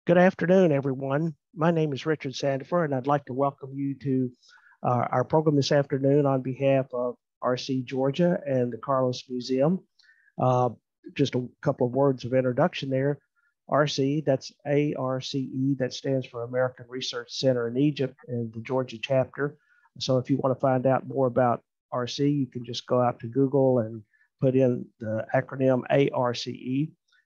Good afternoon, everyone. My name is Richard Sandifer, and I'd like to welcome you to our program this afternoon on behalf of ARCE Georgia and the Carlos Museum. Just a couple of words of introduction there. ARCE, that's ARCE, that stands for American Research Center in Egypt and the Georgia chapter. So if you want to find out more about ARCE, you can just go out to Google and put in the acronym ARCE.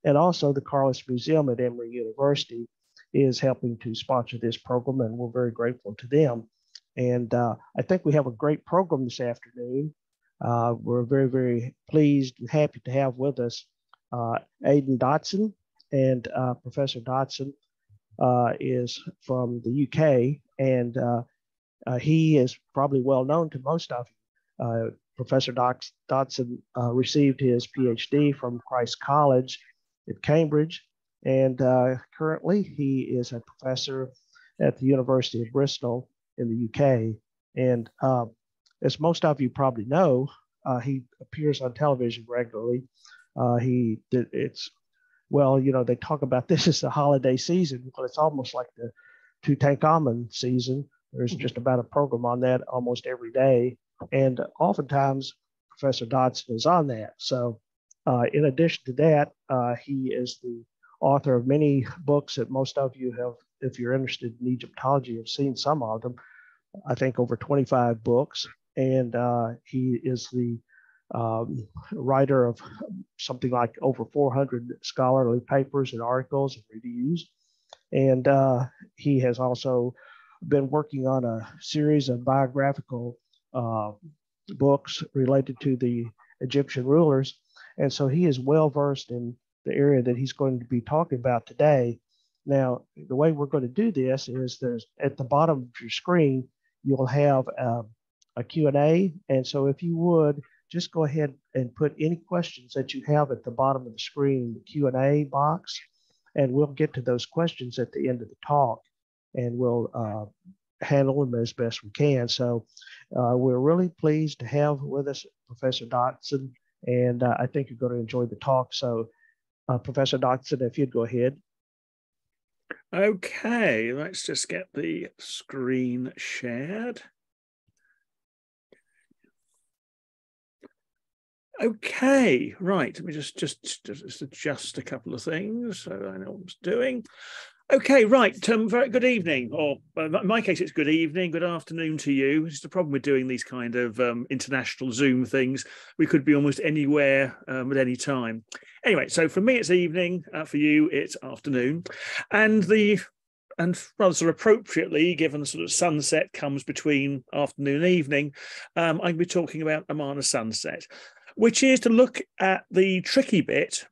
And also the Carlos Museum at Emory University is helping to sponsor this program, and we're very grateful to them. And I think we have a great program this afternoon. We're very, very pleased and happy to have with us Aidan Dodson. And Professor Dodson is from the UK, and he is probably well known to most of you. Professor Dodson received his PhD from Christ College at Cambridge, and currently he is a professor at the University of Bristol in the UK. And as most of you probably know, he appears on television regularly. They talk about this as the holiday season, but it's almost like the Tutankhamun season. There's just about a program on that almost every day, and oftentimes Professor Dodson is on that. So in addition to that, he is the author of many books that most of you have, if you're interested in Egyptology, have seen some of them. I think over 25 books. And he is the writer of something like over 400 scholarly papers and articles and reviews. And he has also been working on a series of biographical books related to the Egyptian rulers. And so he is well versed in the area that he's going to be talking about today. Now, the way we're going to do this is there's at the bottom of your screen, you'll have a Q&A. And so if you would, just go ahead and put any questions that you have at the bottom of the screen in the Q&A box, and we'll get to those questions at the end of the talk, and we'll handle them as best we can. So we're really pleased to have with us Professor Dodson, and I think you're going to enjoy the talk. So Professor Dodson, if you'd go ahead. Okay, let's just get the screen shared. Okay, right. Let me just adjust a couple of things so I know what I'm doing. Okay, right. Very good evening, or in my case, it's good evening, good afternoon to you. It's the problem with doing these kind of international Zoom things. We could be almost anywhere at any time. Anyway, so for me, it's evening. For you, it's afternoon, and rather sort of appropriately, given the sort of sunset comes between afternoon and evening, I'm going to be talking about Amarna Sunset, which is to look at the tricky bit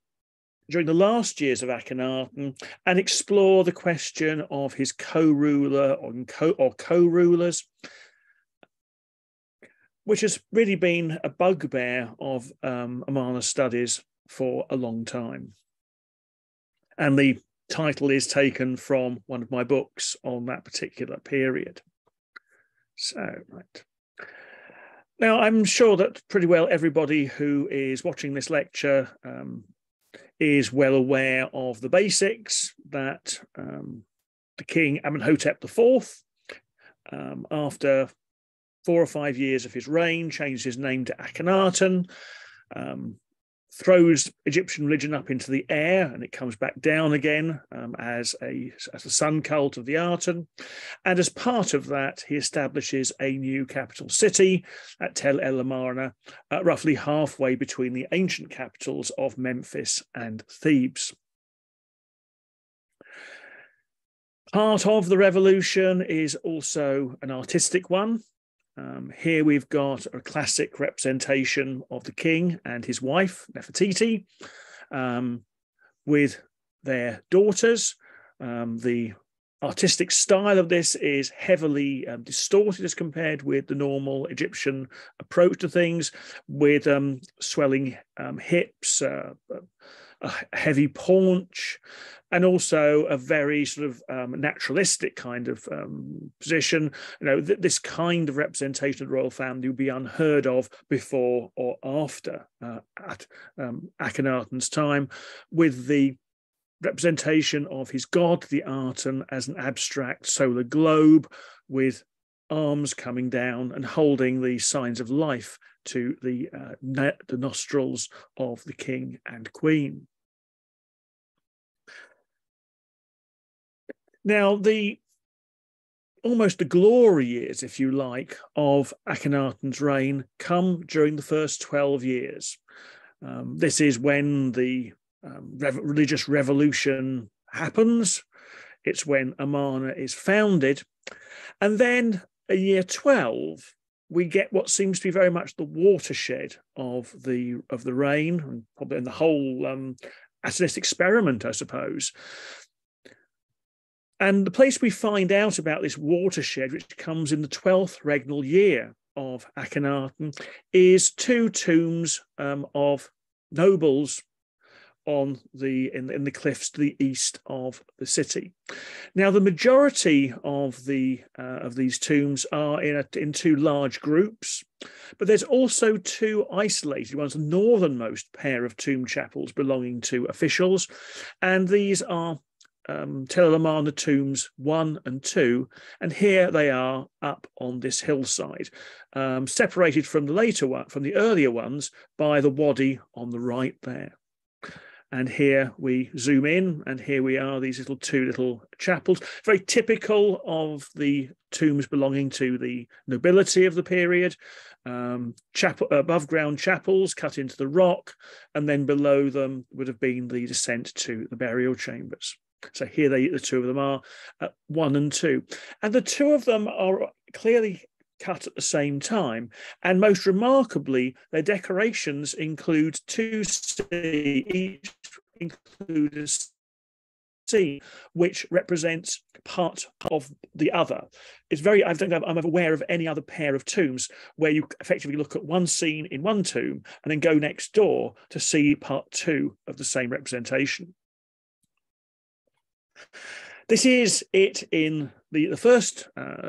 during the last years of Akhenaten and explore the question of his co-ruler or co-rulers, which has really been a bugbear of Amarna studies for a long time. And the title is taken from one of my books on that particular period. So, right. Now, I'm sure that pretty well everybody who is watching this lecture is well aware of the basics that the king Amenhotep IV, after 4 or 5 years of his reign, changed his name to Akhenaten, throws Egyptian religion up into the air, and it comes back down again as a sun cult of the Aten. And as part of that, he establishes a new capital city at Tel El Amarna, roughly halfway between the ancient capitals of Memphis and Thebes. Part of the revolution is also an artistic one. Here we've got a classic representation of the king and his wife, Nefertiti, with their daughters. The artistic style of this is heavily distorted as compared with the normal Egyptian approach to things, with swelling hips, a heavy paunch, and also a very sort of naturalistic kind of position. You know, this kind of representation of the royal family would be unheard of before or after at Akhenaten's time, with the representation of his god, the Aten, as an abstract solar globe with arms coming down and holding the signs of life to the nostrils of the king and queen. Now, almost the glory years, if you like, of Akhenaten's reign come during the first 12 years. This is when the religious revolution happens. It's when Amarna is founded. And then at year 12, we get what seems to be very much the watershed of the reign, and probably in the whole Atenist experiment, I suppose. And the place we find out about this watershed, which comes in the 12th regnal year of Akhenaten, is two tombs of nobles in the cliffs to the east of the city. Now, the majority of these tombs are in two large groups, but there's also two isolated ones, the northernmost pair of tomb chapels belonging to officials, and these are Tel Amarna tombs 1 and 2, and here they are up on this hillside, separated from the earlier ones by the wadi on the right there. And here we zoom in, and here we are, these two little chapels, very typical of the tombs belonging to the nobility of the period. Above ground chapels cut into the rock, and then below them would have been the descent to the burial chambers. So here the two of them are, 1 and 2. And the two of them are clearly cut at the same time. And most remarkably, their decorations include each include a sea, which represents part of the other. I'm aware of any other pair of tombs where you effectively look at one scene in one tomb and then go next door to see part 2 of the same representation. This is it in the first.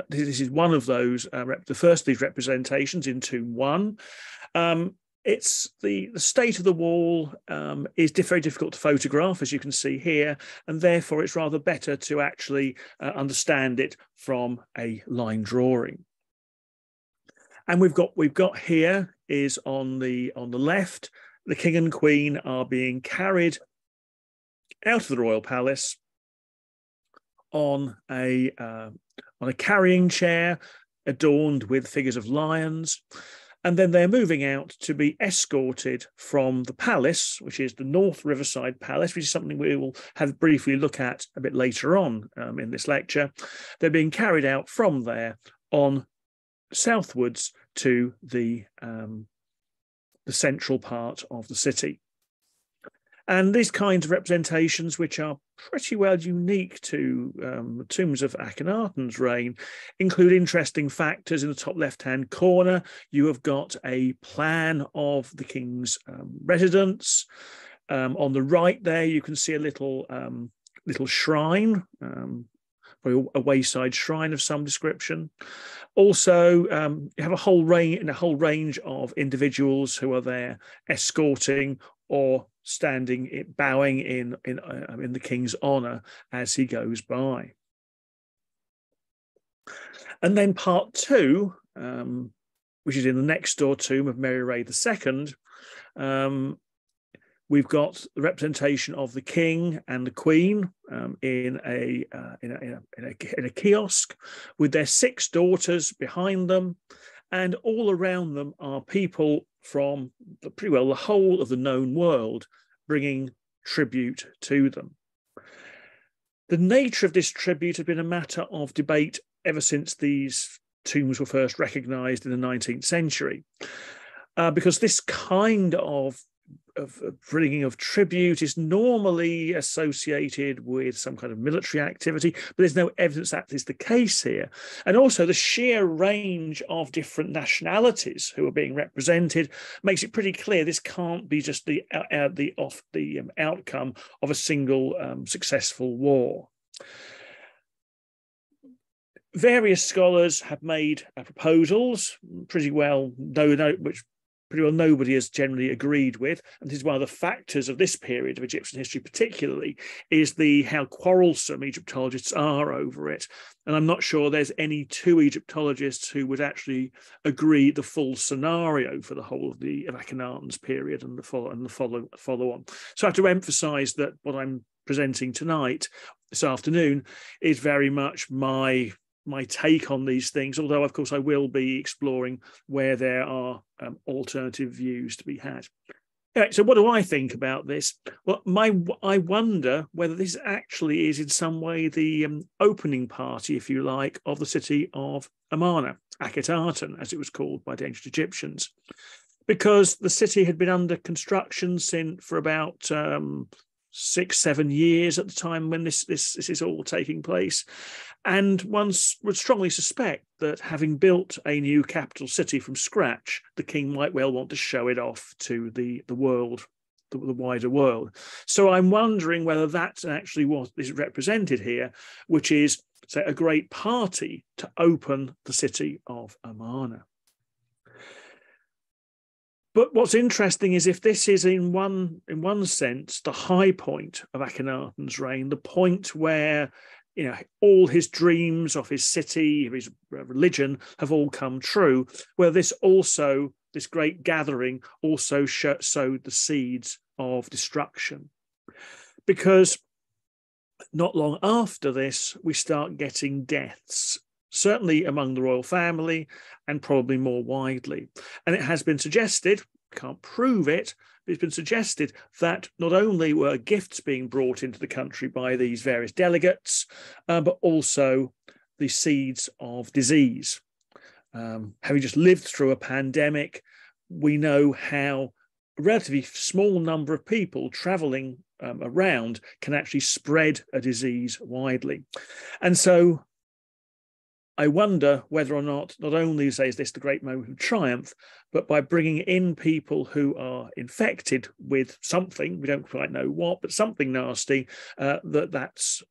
This is one of those. The first of these representations in Tomb 1. It's the state of the wall is very difficult to photograph, as you can see here, and therefore it's rather better to actually understand it from a line drawing. And we've got here is on the left, the king and queen are being carried out of the royal palace on a carrying chair adorned with figures of lions, and then they're moving out to be escorted from the palace, which is the North Riverside Palace, which is something we will have briefly look at a bit later on in this lecture. They're being carried out from there on southwards to the central part of the city. And these kinds of representations, which are pretty well unique to the tombs of Akhenaten's reign, include interesting factors. In the top left-hand corner, you have got a plan of the king's residence. On the right there, you can see a little shrine, a wayside shrine of some description. Also, you have a whole range of individuals who are there escorting or bowing in the king's honour as he goes by. And then part 2, which is in the next door tomb of Mary Ray II, we've got the representation of the king and the queen in a kiosk with their 6 daughters behind them, and all around them are people from pretty well the whole of the known world bringing tribute to them. The nature of this tribute had been a matter of debate ever since these tombs were first recognised in the 19th century, because this kind of bringing of tribute is normally associated with some kind of military activity, but there's no evidence that is the case here. And also the sheer range of different nationalities who are being represented makes it pretty clear this can't be just the outcome of a single successful war. Various scholars have made proposals, pretty well which pretty well nobody has generally agreed with, and this is one of the factors of this period of Egyptian history particularly, is how quarrelsome Egyptologists are over it. And I'm not sure there's any two Egyptologists who would actually agree the full scenario for the whole of Akhenaten's period and the follow on. So I have to emphasize that what I'm presenting tonight, this afternoon, is very much my take on these things, although of course I will be exploring where there are alternative views to be had. Anyway, so what do I think about this? Well, I wonder whether this actually is in some way the opening party, if you like, of the city of Amarna, Akhenaten, as it was called by the ancient Egyptians, because the city had been under construction for about 6-7 years at the time when this is all taking place. And one would strongly suspect that having built a new capital city from scratch, the king might well want to show it off to the world, the wider world. So I'm wondering whether that's actually what is represented here, which is, say, a great party to open the city of Amarna. But what's interesting is if this is in one sense the high point of Akhenaten's reign, the point where all his dreams of his city, of his religion have all come true, where this great gathering also sowed the seeds of destruction. Because not long after this, we start getting deaths, certainly among the royal family and probably more widely. And it has been suggested, can't prove it, but it's been suggested that not only were gifts being brought into the country by these various delegates, but also the seeds of disease. Having just lived through a pandemic, we know how a relatively small number of people travelling around can actually spread a disease widely. And so I wonder whether or not only is this the great moment of triumph, but by bringing in people who are infected with something, we don't quite know what, but something nasty, that's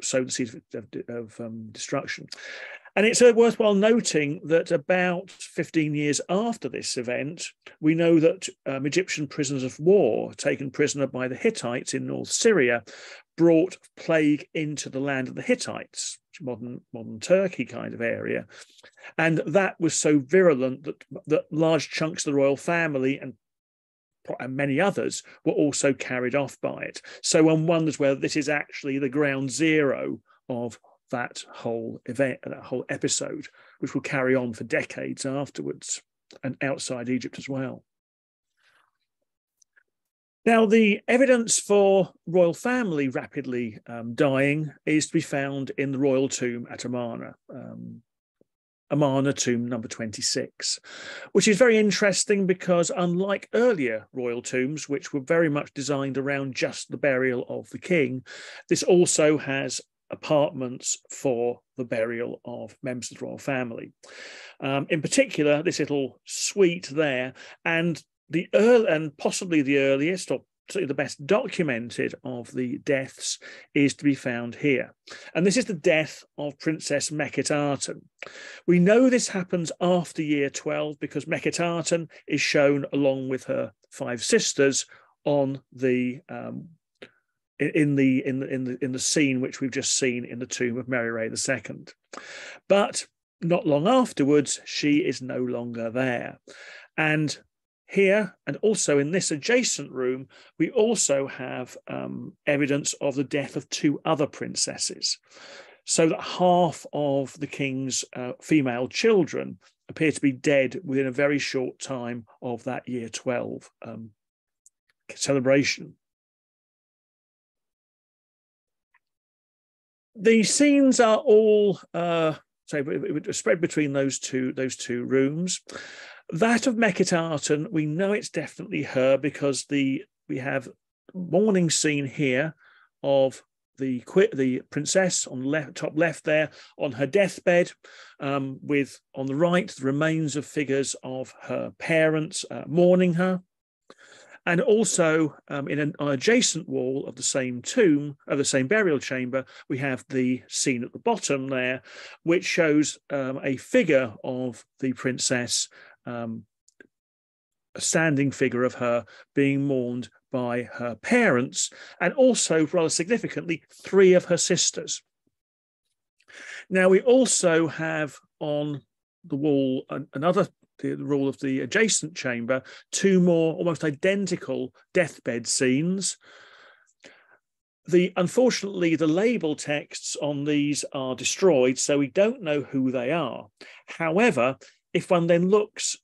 sowed the seeds of destruction. And it's worthwhile noting that about 15 years after this event, we know that Egyptian prisoners of war taken prisoner by the Hittites in North Syria brought plague into the land of the Hittites, modern Turkey kind of area. And that was so virulent that large chunks of the royal family and many others were also carried off by it. So one wonders whether this is actually the ground zero of that whole event, that whole episode, which will carry on for decades afterwards and outside Egypt as well. Now, the evidence for royal family rapidly dying is to be found in the royal tomb at Amarna, Amarna tomb number 26, which is very interesting because unlike earlier royal tombs, which were very much designed around just the burial of the king, this also has apartments for the burial of members of the royal family. In particular, this little suite there, and possibly the earliest, or certainly the best documented of the deaths, is to be found here. And this is the death of Princess Smenkhkare. We know this happens after year 12 because Smenkhkare is shown along with her 5 sisters on the in the scene which we've just seen in the tomb of Mary Ray II. But not long afterwards, she is no longer there. And here, and also in this adjacent room, we also have evidence of the death of 2 other princesses, so that half of the king's female children appear to be dead within a very short time of that year 12 celebration. The scenes are all spread between those two rooms. That of Akhenaten, we know it's definitely her because we have mourning scene here of the princess on the top left there on her deathbed, with on the right the remains of figures of her parents mourning her. And also in an adjacent wall of the same tomb, of the same burial chamber, we have the scene at the bottom there, which shows a figure of the princess standing figure of her being mourned by her parents, and also, rather significantly, 3 of her sisters. Now, we also have on the wall the wall of the adjacent chamber, 2 more almost identical deathbed scenes. Unfortunately, the label texts on these are destroyed, so we don't know who they are. However, if one then looks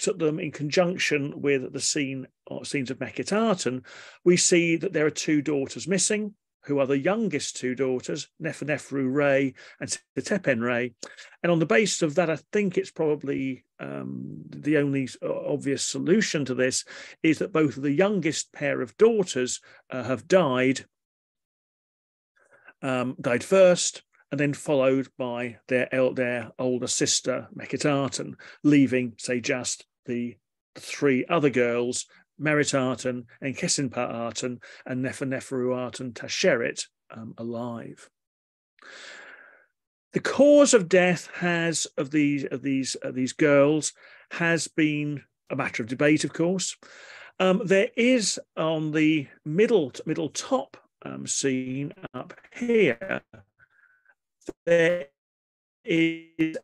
at them in conjunction with the scenes of Akhenaten, we see that there are 2 daughters missing, who are the youngest 2 daughters, Neferneferuaten and Tepenre. And on the basis of that, I think it's probably the only obvious solution to this is that both of the youngest pair of daughters have died first, and then followed by their older sister, Akhenaten, leaving, say, just the 3 other girls, Meritaten, Enkhesinpaaten, and Neferneferuaten Tasheret, alive. The cause of death of these girls has been a matter of debate, of course. There is on the middle top scene up here, there is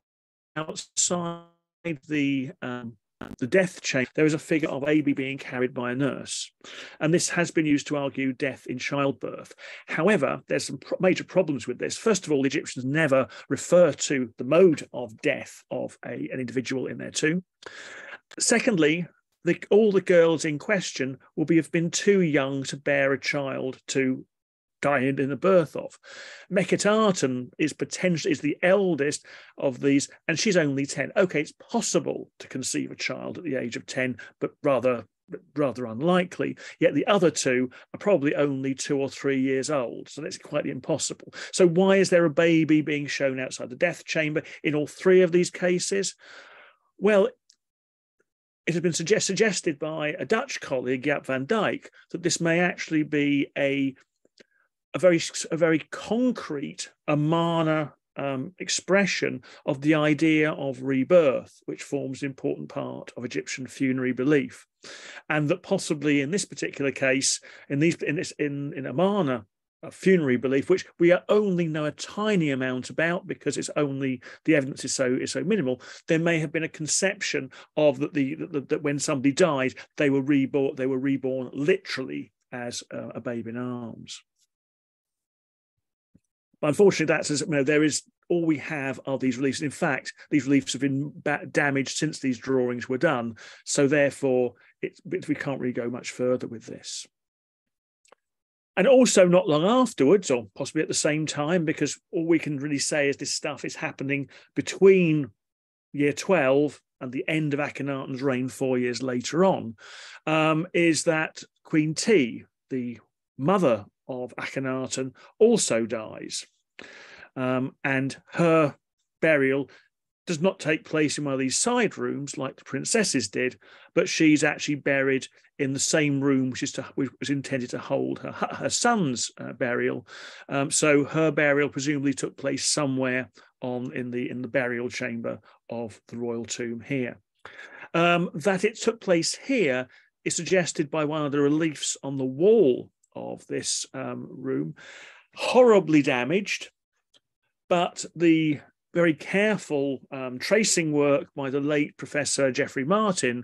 outside the death chamber, there is a figure of a baby being carried by a nurse, and this has been used to argue death in childbirth. However, there's some major problems with this. First of all, the Egyptians never refer to the mode of death of an individual in their tomb. Secondly, all the girls in question have been too young to bear a child to die in the birth of. Akhenaten is the eldest of these, and she's only 10. Okay, it's possible to conceive a child at the age of 10, but rather unlikely. Yet the other 2 are probably only 2 or 3 years old, so that's quite impossible. So why is there a baby being shown outside the death chamber in all 3 of these cases? Well, it has been suggested by a Dutch colleague, Jaap van Dijk, that this may actually be a very concrete Amarna expression of the idea of rebirth, which forms an important part of Egyptian funerary belief, and that possibly in this particular case, in Amarna funerary belief, which we only know a tiny amount about because it's only the evidence is so minimal, there may have been a conception of that when somebody died, they were reborn literally as a babe in arms. But unfortunately, there is all we have are these reliefs. In fact, these reliefs have been damaged since these drawings were done. So therefore, we can't really go much further with this. And also not long afterwards, or possibly at the same time, because all we can really say is this stuff is happening between year 12 and the end of Akhenaten's reign 4 years later on, is that Queen T, the mother of Akhenaten, also dies, and her burial does not take place in one of these side rooms like the princesses did, but she's actually buried in the same room which was intended to hold her son's burial. So her burial presumably took place somewhere in the burial chamber of the royal tomb here. That it took place here is suggested by one of the reliefs on the wall of this room, horribly damaged, but the very careful tracing work by the late Professor Geoffrey Martin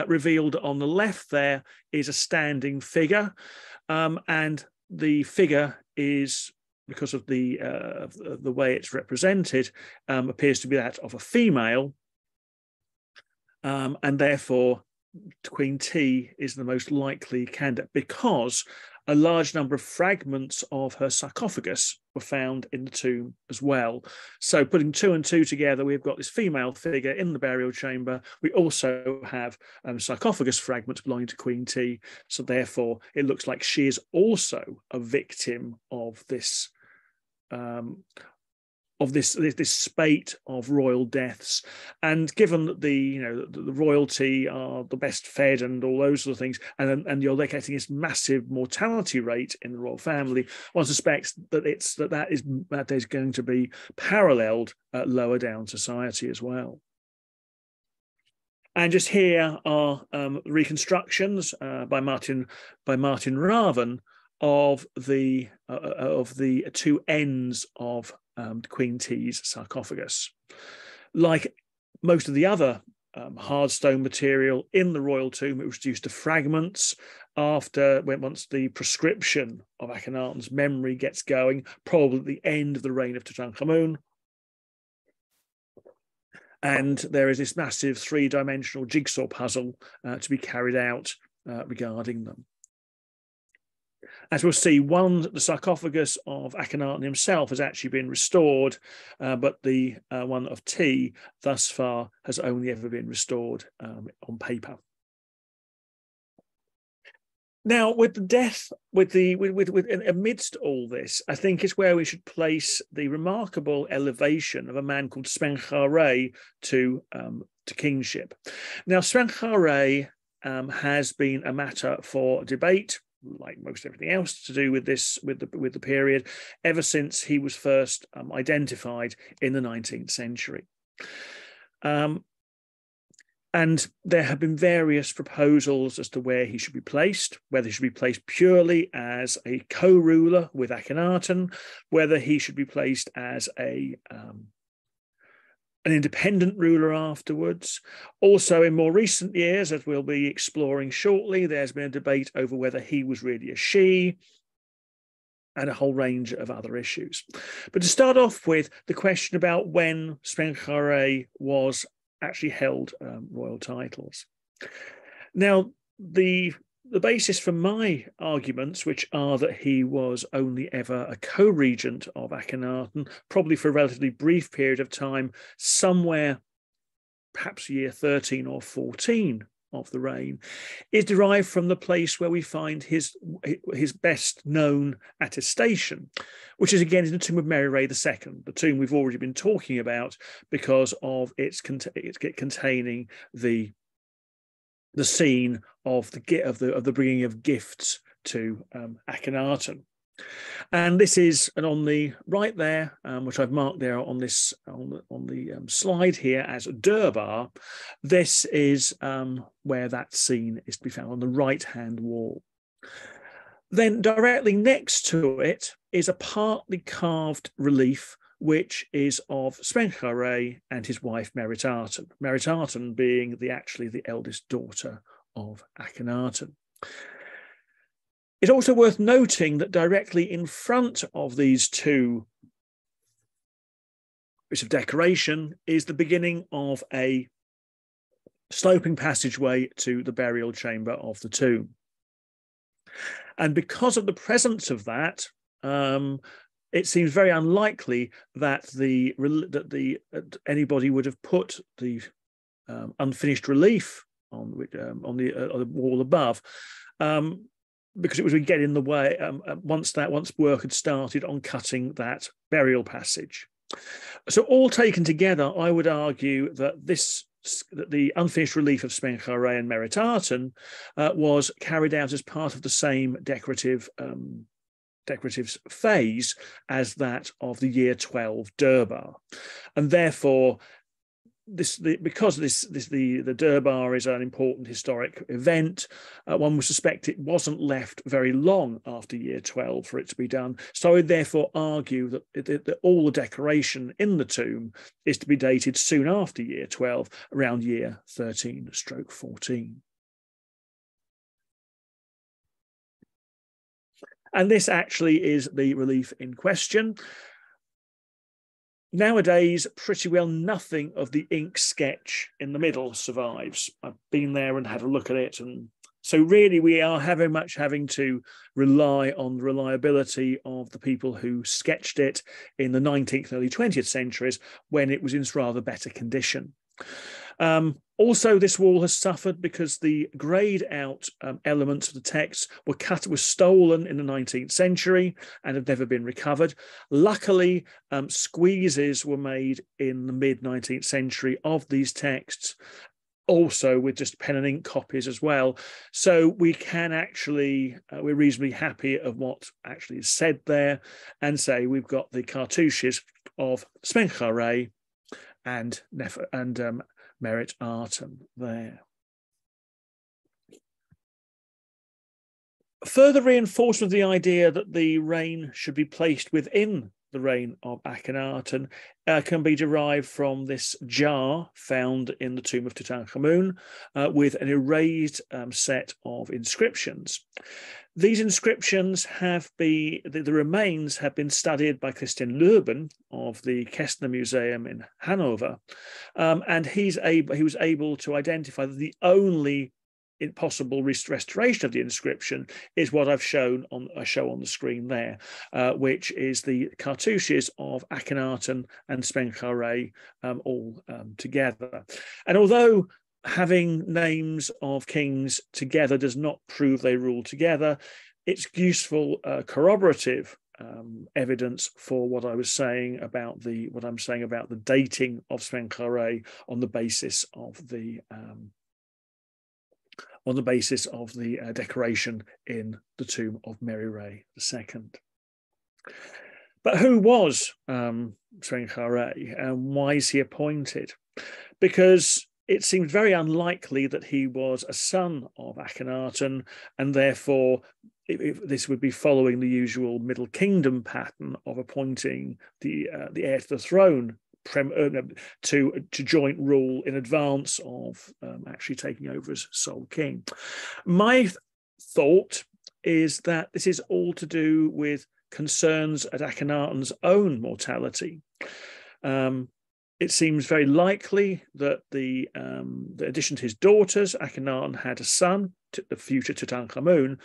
revealed on the left there is a standing figure, and the figure is, because of the way it's represented, appears to be that of a female, and therefore Queen T is the most likely candidate, because a large number of fragments of her sarcophagus were found in the tomb as well. So putting 2 and 2 together, we've got this female figure in the burial chamber. We also have sarcophagus fragments belonging to Queen T. So therefore, it looks like she is also a victim of this this spate of royal deaths. And given that the royalty are the best fed and all those sort of things, and you're getting this massive mortality rate in the royal family, one suspects that that is going to be paralleled lower down society as well. And just here are reconstructions by Martin Raven of the two ends of Queen T's sarcophagus. Like most of the other hard stone material in the royal tomb, it was reduced to fragments once the prescription of Akhenaten's memory gets going, probably at the end of the reign of Tutankhamun. And there is this massive three-dimensional jigsaw puzzle to be carried out regarding them. As we'll see, the sarcophagus of Akhenaten himself has actually been restored, but the one of T thus far has only ever been restored on paper. Now, with the death, amidst all this, I think is where we should place the remarkable elevation of a man called Smenkhkare to kingship. Now, Smenkhkare has been a matter for debate, like most everything else to do with this, with the period, ever since he was first identified in the 19th century. And there have been various proposals as to where he should be placed, whether he should be placed purely as a co-ruler with Akhenaten, whether he should be placed as an independent ruler afterwards. Also, in more recent years, as we'll be exploring shortly, there's been a debate over whether he was really a she, and a whole range of other issues. But to start off with, the question about when Smenkhkare was actually held royal titles. Now, the basis for my arguments, which are that he was only ever a co-regent of Akhenaten, probably for a relatively brief period of time, somewhere perhaps year 13 or 14 of the reign, is derived from the place where we find his best known attestation, which is again in the tomb of Mary Ray II, the tomb we've already been talking about because of its containing the scene of the bringing of gifts to Akhenaten. And this is, and on the right there, which I've marked there on the slide here as durbar, this is where that scene is to be found on the right-hand wall. Then directly next to it is a partly carved relief, which is of Smenkhkare and his wife Meritaten. Meritaten being actually the eldest daughter of Akhenaten. It's also worth noting that directly in front of these two bits of decoration is the beginning of a sloping passageway to the burial chamber of the tomb. And because of the presence of that, it seems very unlikely that anybody would have put the unfinished relief on the wall above. Because it was going to get in the way once work had started on cutting that burial passage. So all taken together, I would argue that the unfinished relief of Smenkhkare and Meritaten was carried out as part of the same decorative phase as that of the year 12 durbar, and therefore because the durbar is an important historic event, one would suspect it wasn't left very long after year 12 for it to be done. So I would therefore argue that all the decoration in the tomb is to be dated soon after year 12, around year 13/14. And this actually is the relief in question. Nowadays, pretty well nothing of the ink sketch in the middle survives. I've been there and had a look at it. And so really we are having to rely on the reliability of the people who sketched it in the 19th and early 20th centuries when it was in rather better condition. Also, this wall has suffered because the grayed out elements of the text were stolen in the 19th century and have never been recovered. Luckily, squeezes were made in the mid-19th century of these texts, also with just pen and ink copies as well. So we can actually, we're reasonably happy of what actually is said there, and say we've got the cartouches of Smenkhkare and Meritaten there. Further reinforcement of the idea that the reign should be placed within the reign of Akhenaten can be derived from this jar found in the tomb of Tutankhamun with an erased set of inscriptions. These inscriptions have been, the remains have been studied by Christian Lurben of the Kestner Museum in Hanover, and he was able to identify that the only possible restoration of the inscription is what I've shown on the screen there, which is the cartouches of Akhenaten and Smenkhkare all together. And although having names of kings together does not prove they rule together, it's useful corroborative evidence for what I was saying about the dating of Smenkhkare on the basis of the decoration in the tomb of Mary II. But who was Smenkhkare and why is he appointed? Because it seems very unlikely that he was a son of Akhenaten, and therefore this would be following the usual Middle Kingdom pattern of appointing the heir to the throne to joint rule in advance of actually taking over as sole king. My thought is that this is all to do with concerns at Akhenaten's own mortality. It seems very likely that the addition to his daughters, Akhenaten had a son, the future Tutankhamun,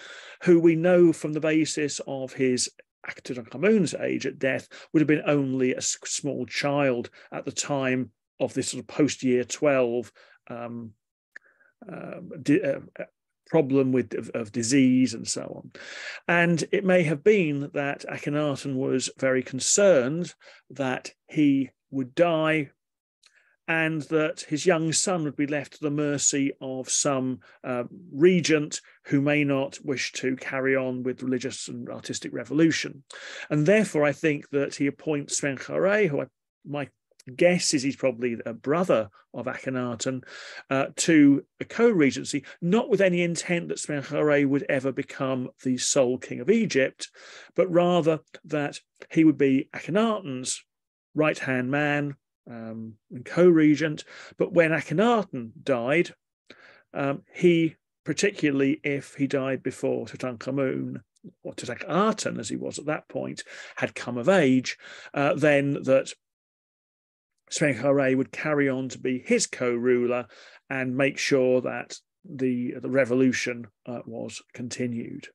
who we know from the basis of his Tutankhamun's age at death would have been only a small child at the time of this sort of post-year 12 problem of disease and so on. And it may have been that Akhenaten was very concerned that he would die and that his young son would be left to the mercy of some regent who may not wish to carry on with religious and artistic revolution. And therefore, I think that he appoints Smenkhkare, who my guess is he's probably a brother of Akhenaten, to a co-regency, not with any intent that Smenkhkare would ever become the sole king of Egypt, but rather that he would be Akhenaten's right-hand man and co-regent. But when Akhenaten died, he, particularly if he died before Tutankhamun, or Tutankhaten as he was at that point, had come of age, then that Smenkhkare would carry on to be his co-ruler and make sure that the revolution was continued.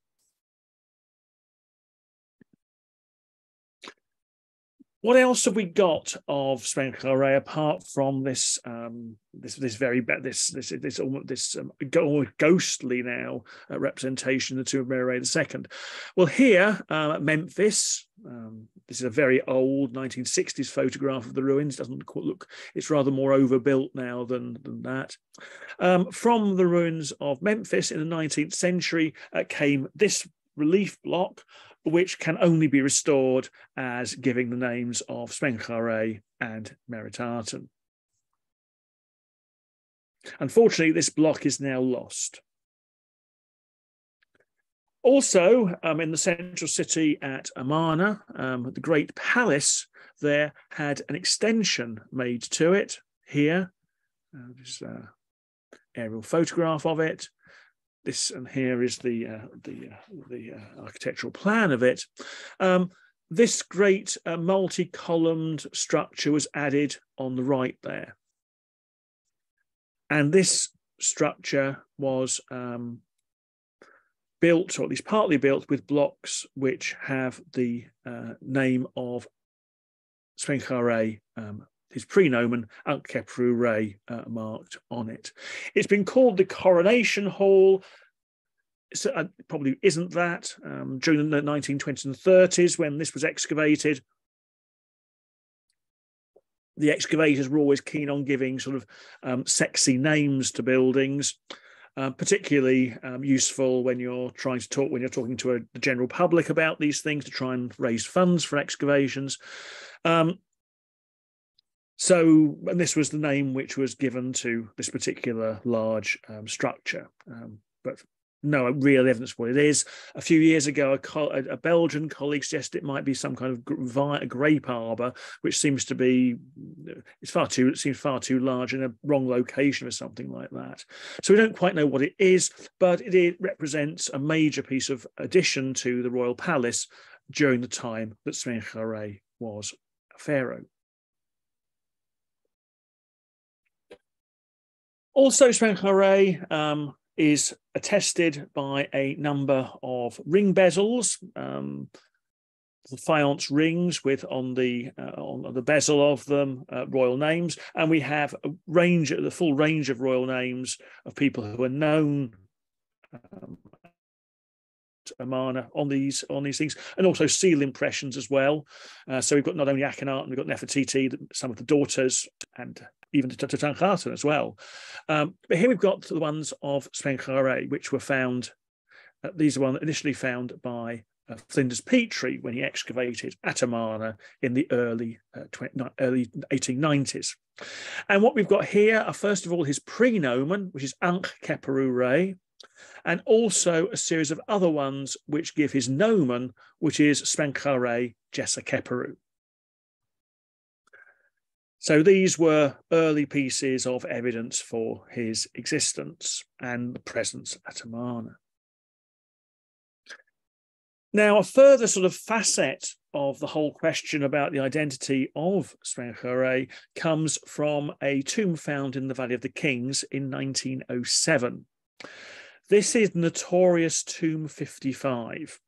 What else have we got of Smenkhkare apart from this almost ghostly now representation of the tomb of Mary II? Well, here at Memphis, this is a very old 1960s photograph of the ruins. Doesn't look, it's rather more overbuilt now than that. From the ruins of Memphis in the 19th century came this relief block, which can only be restored as giving the names of Smenkhkare and Meritaten. Unfortunately, this block is now lost. Also, in the central city at Amarna, the Great Palace there had an extension made to it. Here, this aerial photograph of it. This, and here is the architectural plan of it. This great multi-columned structure was added on the right there. And this structure was built, or at least partly built, with blocks which have the name of Smenkhkare, his prenomen, Ankheprure, marked on it. It's been called the Coronation Hall. It probably isn't that. During the 1920s and 30s, when this was excavated, the excavators were always keen on giving sort of sexy names to buildings, particularly useful when you're talking to the general public about these things to try and raise funds for excavations. So, and this was the name which was given to this particular large structure, but no real evidence for what it is. A few years ago, a Belgian colleague suggested it might be some kind of grape arbor, which seems to be it seems far too large in a wrong location or something like that. So we don't quite know what it is, but it represents a major piece of addition to the royal palace during the time that Smenkhkare was a pharaoh. Also, Smenkhkare is attested by a number of ring bezels, the faience rings with on the bezel of them royal names, and we have the full range of royal names of people who are known Amarna on these things, and also seal impressions as well. So we've got not only Akhenaten, we've got Nefertiti, some of the daughters, and even Tutankhamun as well. But here we've got the ones of Smenkhkare, which were found. These are ones initially found by Flinders Petrie when he excavated at Amarna in the early 1890s. And what we've got here are, first of all, his prenomen, which is Ankh-Keperu-Re, and also a series of other ones which give his nomen, which is Smenkhkare Jessa-Keperu. So these were early pieces of evidence for his existence and the presence at Amarna. Now, a further sort of facet of the whole question about the identity of Smenkhkare comes from a tomb found in the Valley of the Kings in 1907. This is notorious Tomb 55,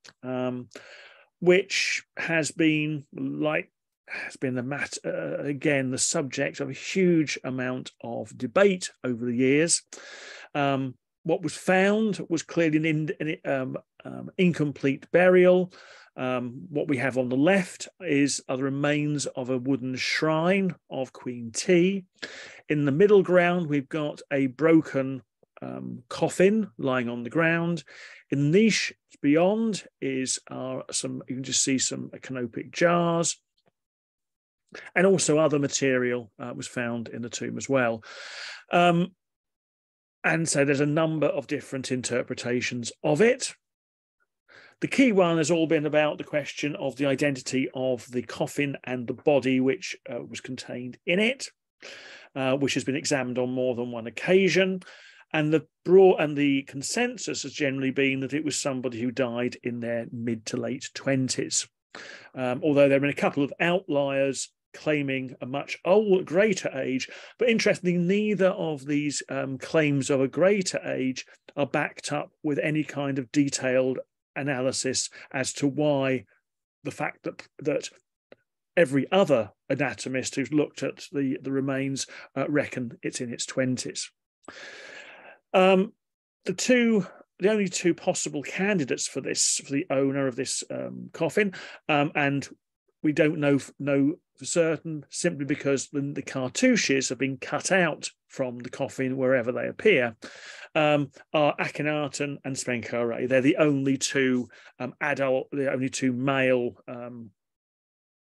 which has been the subject of a huge amount of debate over the years. What was found was clearly an incomplete burial. What we have on the left are the remains of a wooden shrine of Queen T. In the middle ground, we've got a broken coffin lying on the ground. In the niche beyond you can just see some canopic jars. And also other material was found in the tomb as well. And so there's a number of different interpretations of it. The key one has all been about the question of the identity of the coffin and the body which was contained in it, which has been examined on more than one occasion. And the consensus has generally been that it was somebody who died in their mid to late 20s. Although there have been a couple of outliers claiming a much greater age, but interestingly, neither of these claims of a greater age are backed up with any kind of detailed analysis as to why the fact that every other anatomist who's looked at the remains reckon it's in its 20s. The only two possible candidates for the owner of this coffin, and we don't know for certain simply because the cartouches have been cut out from the coffin wherever they appear, are Akhenaten and Smenkhkare. They're the only two male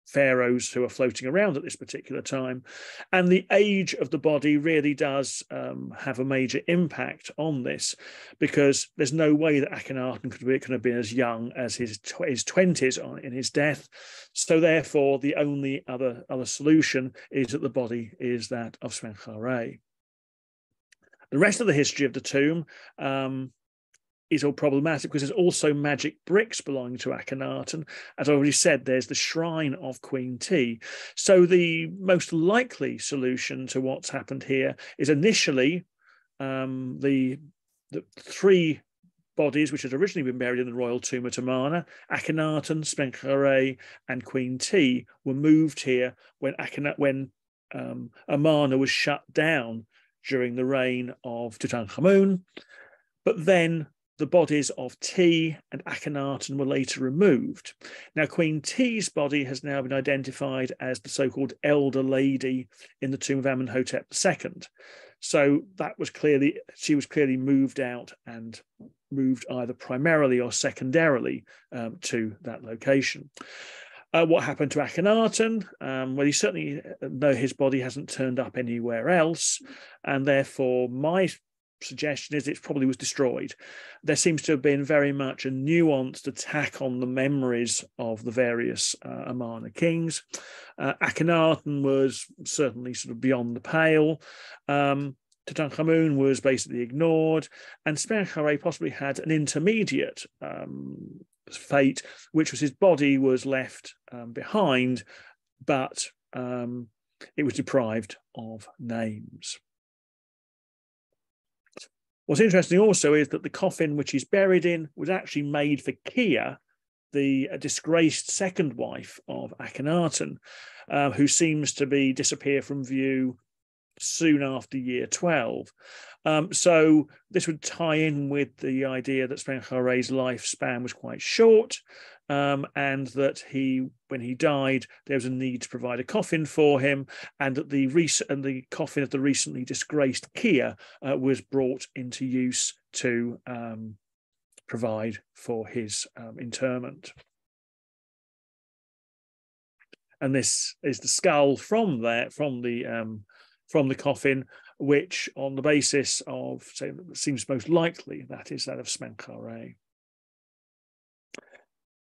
pharaohs who are floating around at this particular time. And the age of the body really does have a major impact on this, because there's no way that Akhenaten could have been as young as his 20s in his death. So therefore, the only other solution is that the body is that of Smenkhkare. The rest of the history of the tomb is all problematic because there's also magic bricks belonging to Akhenaten. As I already said, there's the shrine of Queen T. So the most likely solution to what's happened here is initially the three bodies which had originally been buried in the royal tomb at Amarna, Akhenaten, Smenkhkare, and Queen T, were moved here when Amarna was shut down during the reign of Tutankhamun. But then the bodies of T and Akhenaten were later removed. Now, Queen T's body has now been identified as the so-called elder lady in the tomb of Amenhotep II. So she was clearly moved out and moved either primarily or secondarily to that location. What happened to Akhenaten? Well, he certainly know his body hasn't turned up anywhere else, and therefore my suggestion is it probably was destroyed. There seems to have been very much a nuanced attack on the memories of the various Amarna kings. Akhenaten was certainly sort of beyond the pale. Tutankhamun was basically ignored, and Smenkhkare possibly had an intermediate fate, which was his body was left behind, but it was deprived of names. What's interesting also is that the coffin which he's buried in was actually made for Kia, the disgraced second wife of Akhenaten, who seems to be disappear from view soon after year 12. So this would tie in with the idea that Smenkkare's lifespan was quite short, and that when he died, there was a need to provide a coffin for him, and that the coffin of the recently disgraced Kia was brought into use to provide for his interment. And this is the skull from the coffin, which, on the basis of, say, seems most likely, that is that of Smenkhkare.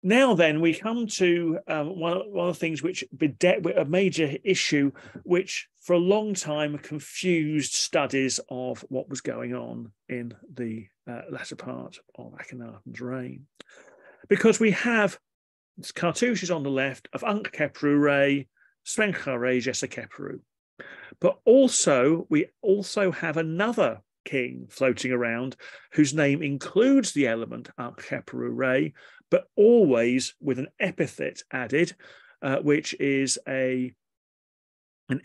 Now then, we come to one of the things which a major issue, which for a long time confused studies of what was going on in the latter part of Akhenaten's reign. Because we have cartouches on the left of Ankh-Khepru-Re, Smenkhkare Jesekhepru. But we also have another king floating around whose name includes the element Ankh-Khepru-Re, but always with an epithet added, which is an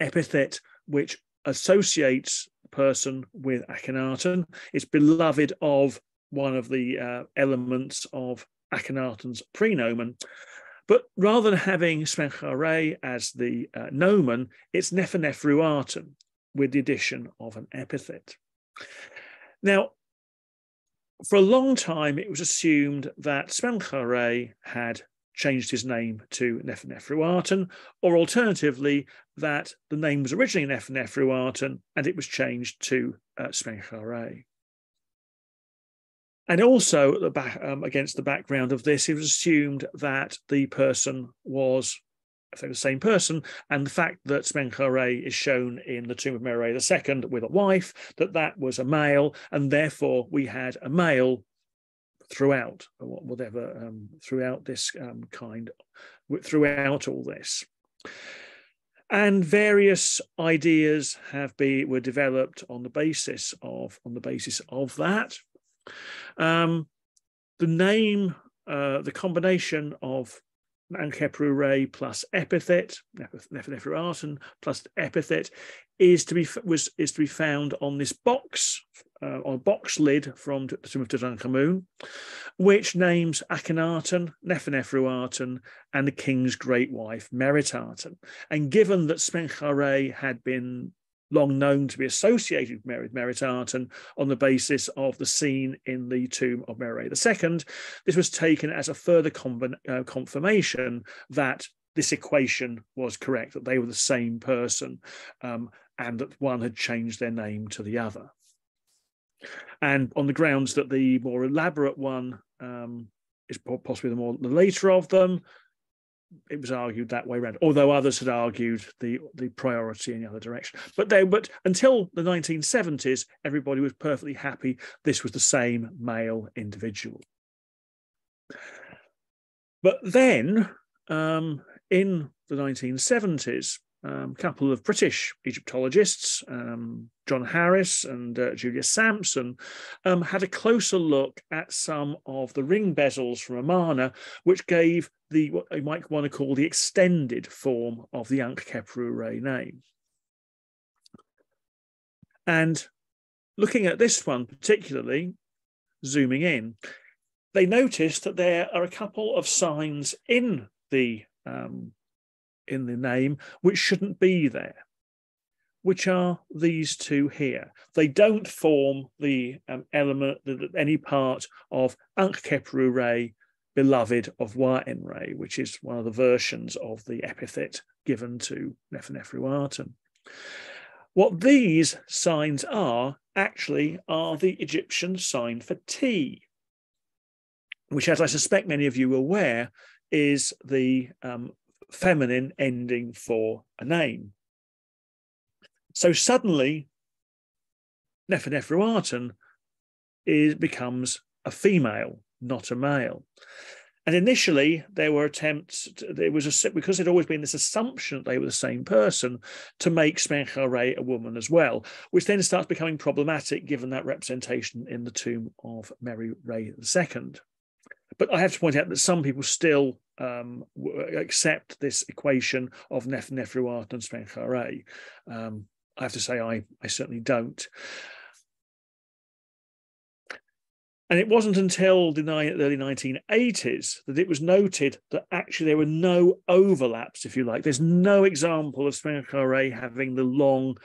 epithet which associates the person with Akhenaten. It's beloved of one of the elements of Akhenaten's prenomen. But rather than having Smenkhkare as the nomen, it's Neferneferuaten with the addition of an epithet. Now, for a long time, it was assumed that Smenkhkare had changed his name to Neferneferuaten, or alternatively, that the name was originally Neferneferuaten and it was changed to Smenkhkare. And also, against the background of this, it was assumed that the person was, if they were the same person, and the fact that Smenkhkare is shown in the tomb of Merenre II with a wife, that was a male, and therefore we had a male throughout, throughout this throughout all this. And various ideas were developed on the basis of that. The name, the combination of Ankh-Khepru-Re plus epithet, Neferneferuaten plus epithet, is to be found on this box, on a box lid from the tomb of Tutankhamun, which names Akhenaten, Neferneferuaten, and the king's great wife Meritaten. And given that Smenkhkare had been long known to be associated with Meritaten on the basis of the scene in the tomb of Merenre II, this was taken as a further confirmation that this equation was correct, that they were the same person, and that one had changed their name to the other. And on the grounds that the more elaborate one is possibly the later of them, it was argued that way around, although others had argued the priority in the other direction. But until the 1970s, everybody was perfectly happy this was the same male individual. But then, in the 1970s, a couple of British Egyptologists, John Harris and Julia Sampson, had a closer look at some of the ring bezels from Amarna, which gave what you might want to call the extended form of the Ankh-Khepru-Re name. And looking at this one particularly, zooming in, they noticed that there are a couple of signs in the name which shouldn't be there, which are these two here. They don't form the element, any part of Ankh-Khepru-Re, beloved of Waenre, which is one of the versions of the epithet given to Neferneferuaten. What these signs are actually are the Egyptian sign for tea, which, as I suspect many of you are aware, is the feminine ending for a name. So suddenly, Neferneferuaten becomes a female, not a male. And initially, there were attempts, because there'd always been this assumption that they were the same person, to make Smenkhkare a woman as well, which then starts becoming problematic given that representation in the tomb of Mary Ray II. But I have to point out that some people still accept this equation of Neferneferuaten and Smenkhkare. I have to say I certainly don't. And it wasn't until the early 1980s that it was noted that actually there were no overlaps, if you like. There's no example of Smenkhkare having the long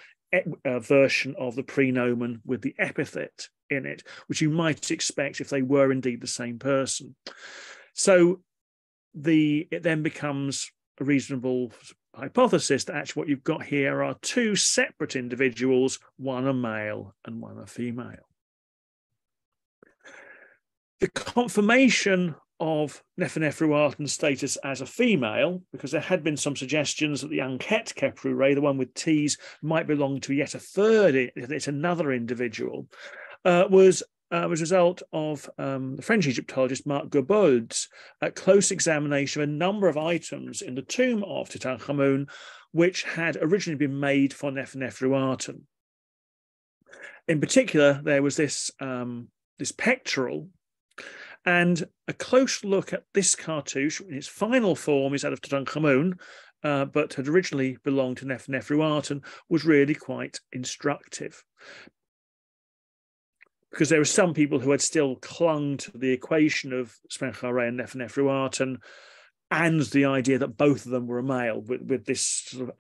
version of the prenomen with the epithet in it, which you might expect if they were indeed the same person. So it then becomes a reasonable hypothesis that actually what you've got here are two separate individuals, one a male and one a female. The confirmation of Neferneferuaten's status as a female, because there had been some suggestions that the Smenkhkare, the one with T's, might belong to yet a third, it's another individual, was a result of the French Egyptologist Marc Gobold's close examination of a number of items in the tomb of Tutankhamun, which had originally been made for Neferneferuaten. In particular, there was this pectoral. And a close look at this cartouche, in its final form, is that of Tutankhamun, but had originally belonged to Neferneferuaten, was really quite instructive. Because there were some people who had still clung to the equation of Smenkhkare and Neferneferuaten, and the idea that both of them were a male, with this sort of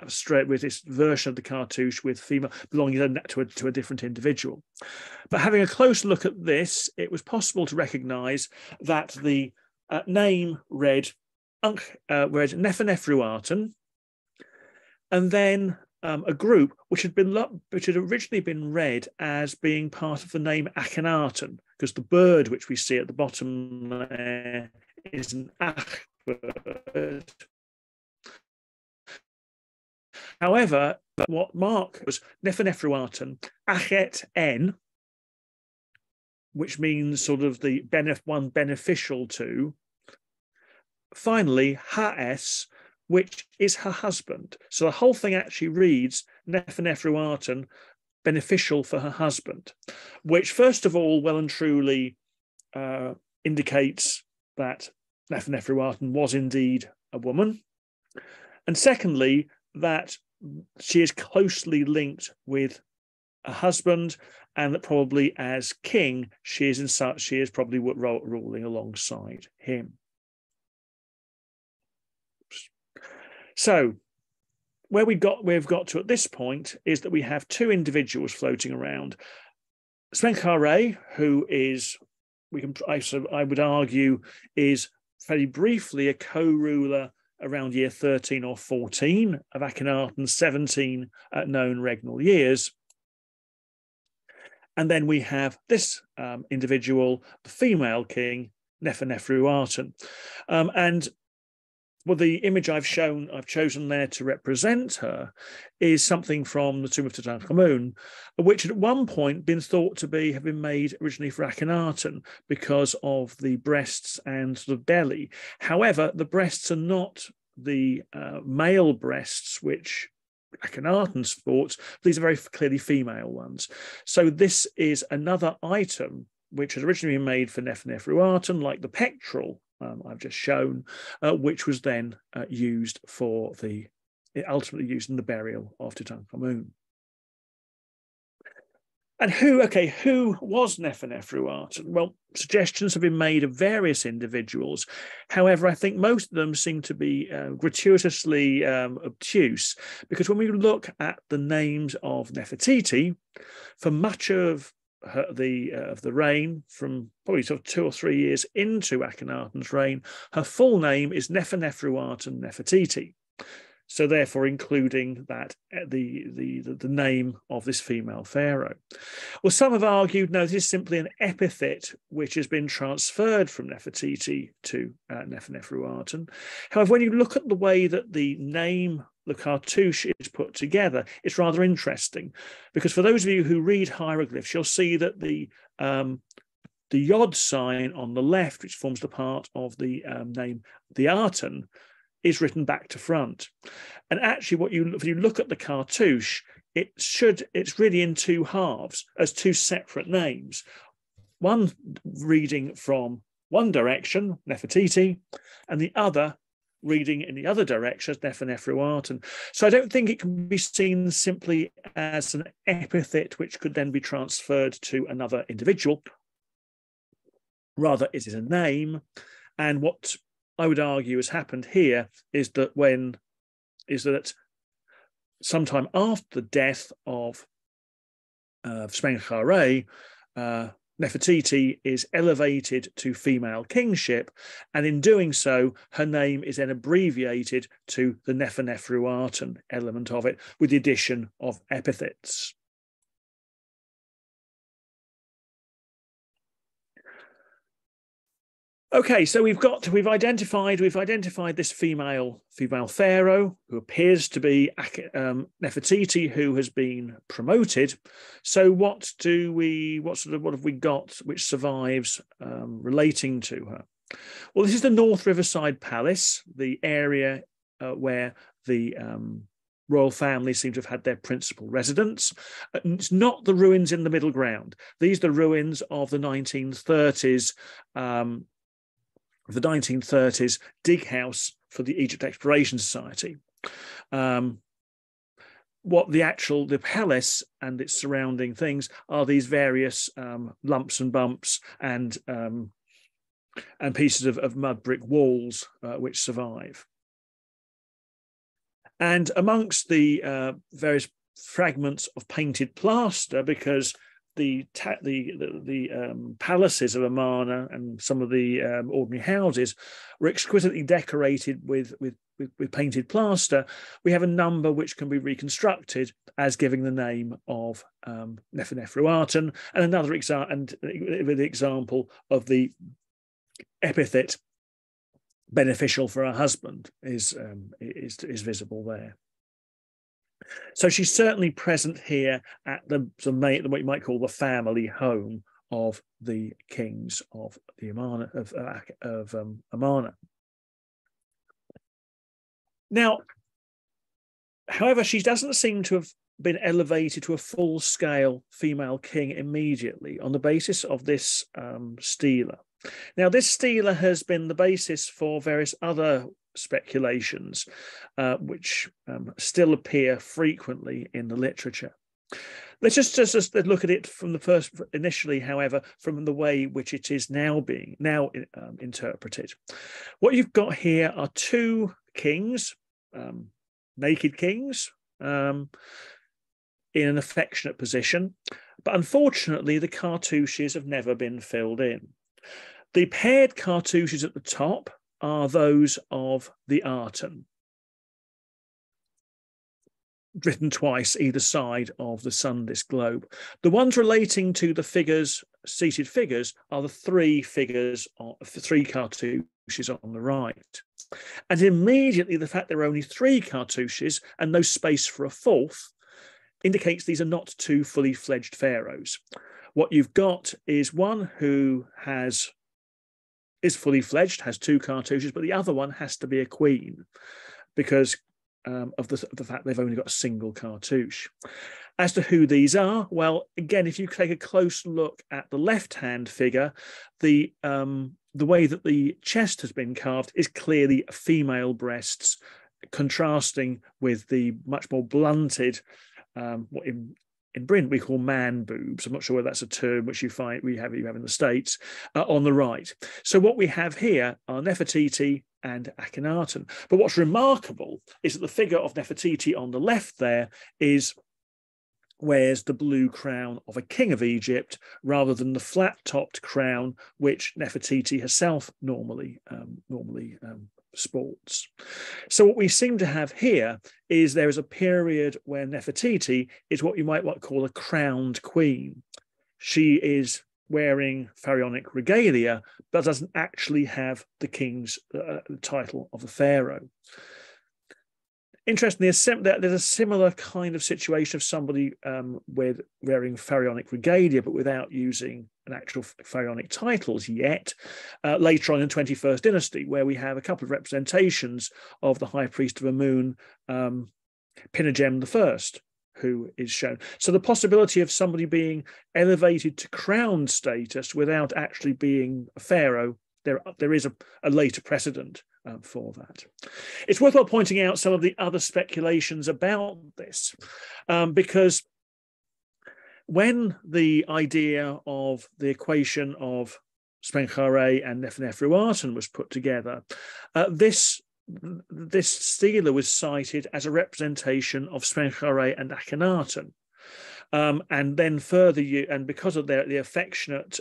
with this version of the cartouche with female belonging to a different individual. But having a close look at this, it was possible to recognise that the name read Neferneferuaten, and then a group which had originally been read as being part of the name Akhenaten, because the bird which we see at the bottom there is an Ach bird. However, what Mark was Neferneferuaten, Akhenaten, which means sort of the one beneficial to. Finally, ARCE, which is her husband. So the whole thing actually reads Neferneferuaten, beneficial for her husband, which first of all, well and truly indicates that Neferneferuaten was indeed a woman. And secondly, that she is closely linked with a husband, and that probably as king, she is probably ruling alongside him. So where we've got to at this point is that we have two individuals floating around. Smenkhkare, who is, I would argue, is very briefly a co-ruler around year 13 or 14 of Akhenaten's 17 known regnal years. And then we have this individual, the female king, Neferneferuaten. And well, the image I've chosen there to represent her is something from the tomb of Tutankhamun, which had at one point been thought to have been made originally for Akhenaten because of the breasts and the belly. However, the breasts are not the male breasts which Akhenaten sports. These are very clearly female ones. So this is another item which had originally been made for Neferneferuaten, like the pectoral I've just shown, which was then ultimately used in the burial of Tutankhamun. And who was Neferneferuaten? Well, suggestions have been made of various individuals. However, I think most of them seem to be gratuitously obtuse, because when we look at the names of Nefertiti, for much of the reign, from probably sort of 2 or 3 years into Akhenaten's reign, her full name is Neferneferuaten Nefertiti. So therefore including that the name of this female pharaoh. Well, some have argued, no, this is simply an epithet which has been transferred from Nefertiti to Neferneferuaten. However, when you look at the way that the name, the cartouche, is put together, it's rather interesting, because for those of you who read hieroglyphs, you'll see that the yod sign on the left, which forms the part of the name the Arten, is written back to front. And actually, if you look at the cartouche, it's really in two halves, as two separate names. One reading from one direction, Nefertiti, and the other reading in the other direction as Neferneferuaten. So I don't think it can be seen simply as an epithet which could then be transferred to another individual. Rather, it is a name. And what I would argue has happened here is that sometime after the death of Smenkhkare, Nefertiti is elevated to female kingship, and in doing so, her name is then abbreviated to the Neferneferuaten element of it, with the addition of epithets. Okay, so we've identified this female pharaoh who appears to be Nefertiti, who has been promoted. So what have we got which survives relating to her? Well, this is the North Riverside Palace, the area where the royal family seem to have had their principal residence. It's not the ruins in the middle ground. These are the ruins of the 1930s. The 1930s dig house for the Egypt Exploration Society. The palace and its surrounding things are these various lumps and bumps and pieces of mud brick walls which survive. And amongst the various fragments of painted plaster, because the palaces of Amarna and some of the ordinary houses were exquisitely decorated with painted plaster, we have a number which can be reconstructed as giving the name of Neferneferuaten, and another example of the epithet beneficial for her husband is visible there. So she's certainly present here at what you might call the family home of the kings of the Amarna of Amarna. Now, however, she doesn't seem to have been elevated to a full-scale female king immediately on the basis of this stela. Now, this stela has been the basis for various other speculations, which still appear frequently in the literature. Let's just look at it from the first initially, however, from the way which it is now interpreted. What you've got here are two kings, naked kings, in an affectionate position, but unfortunately the cartouches have never been filled in. The paired cartouches at the top are those of the Arten, written twice either side of the sun disk globe. The ones relating to the seated figures, are the three cartouches on the right. And immediately the fact there are only three cartouches and no space for a fourth indicates these are not two fully fledged pharaohs. What you've got is one who is fully fledged, has two cartouches, but the other one has to be a queen because of the fact they've only got a single cartouche. As to who these are, well, again, if you take a close look at the left-hand figure, the way that the chest has been carved is clearly female breasts, contrasting with the much more blunted, what in Britain we call man boobs. I'm not sure whether that's a term which you have in the States, on the right. So what we have here are Nefertiti and Akhenaten. But what's remarkable is that the figure of Nefertiti on the left there is wears the blue crown of a king of Egypt rather than the flat-topped crown which Nefertiti herself normally sports. So what we seem to have here is there is a period where Nefertiti is what you might call a crowned queen. She is wearing pharaonic regalia, but doesn't actually have the king's title of a pharaoh. Interestingly, there's a similar kind of situation of somebody with wearing pharaonic regalia, but without using an actual pharaonic titles yet, later on in the 21st dynasty, where we have a couple of representations of the high priest of Amun, Pinagem I, who is shown. So the possibility of somebody being elevated to crowned status without actually being a pharaoh, there is a later precedent for that. It's worthwhile pointing out some of the other speculations about this, because when the idea of the equation of Smenkhkare and Neferneferuaten was put together, this stela was cited as a representation of Smenkhkare and Akhenaten. And then further, and because of the affectionate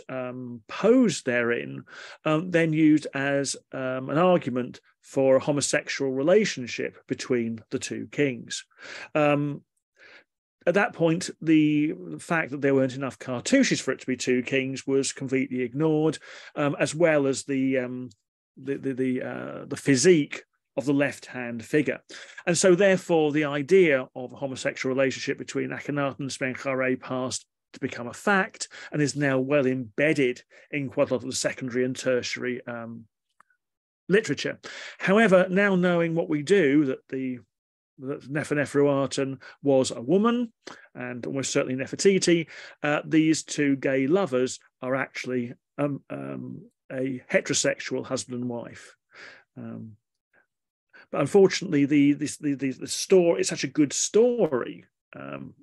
pose therein, then used as an argument for a homosexual relationship between the two kings. At that point, the fact that there weren't enough cartouches for it to be two kings was completely ignored, as well as the physique of the left-hand figure. And so therefore the idea of a homosexual relationship between Akhenaten and Smenkhkare passed to become a fact and is now well embedded in quite a lot of the secondary and tertiary literature. However, now knowing what we do, that Neferneferuaten was a woman, and almost certainly Nefertiti, these two gay lovers are actually a heterosexual husband and wife. But unfortunately, the story is such a good story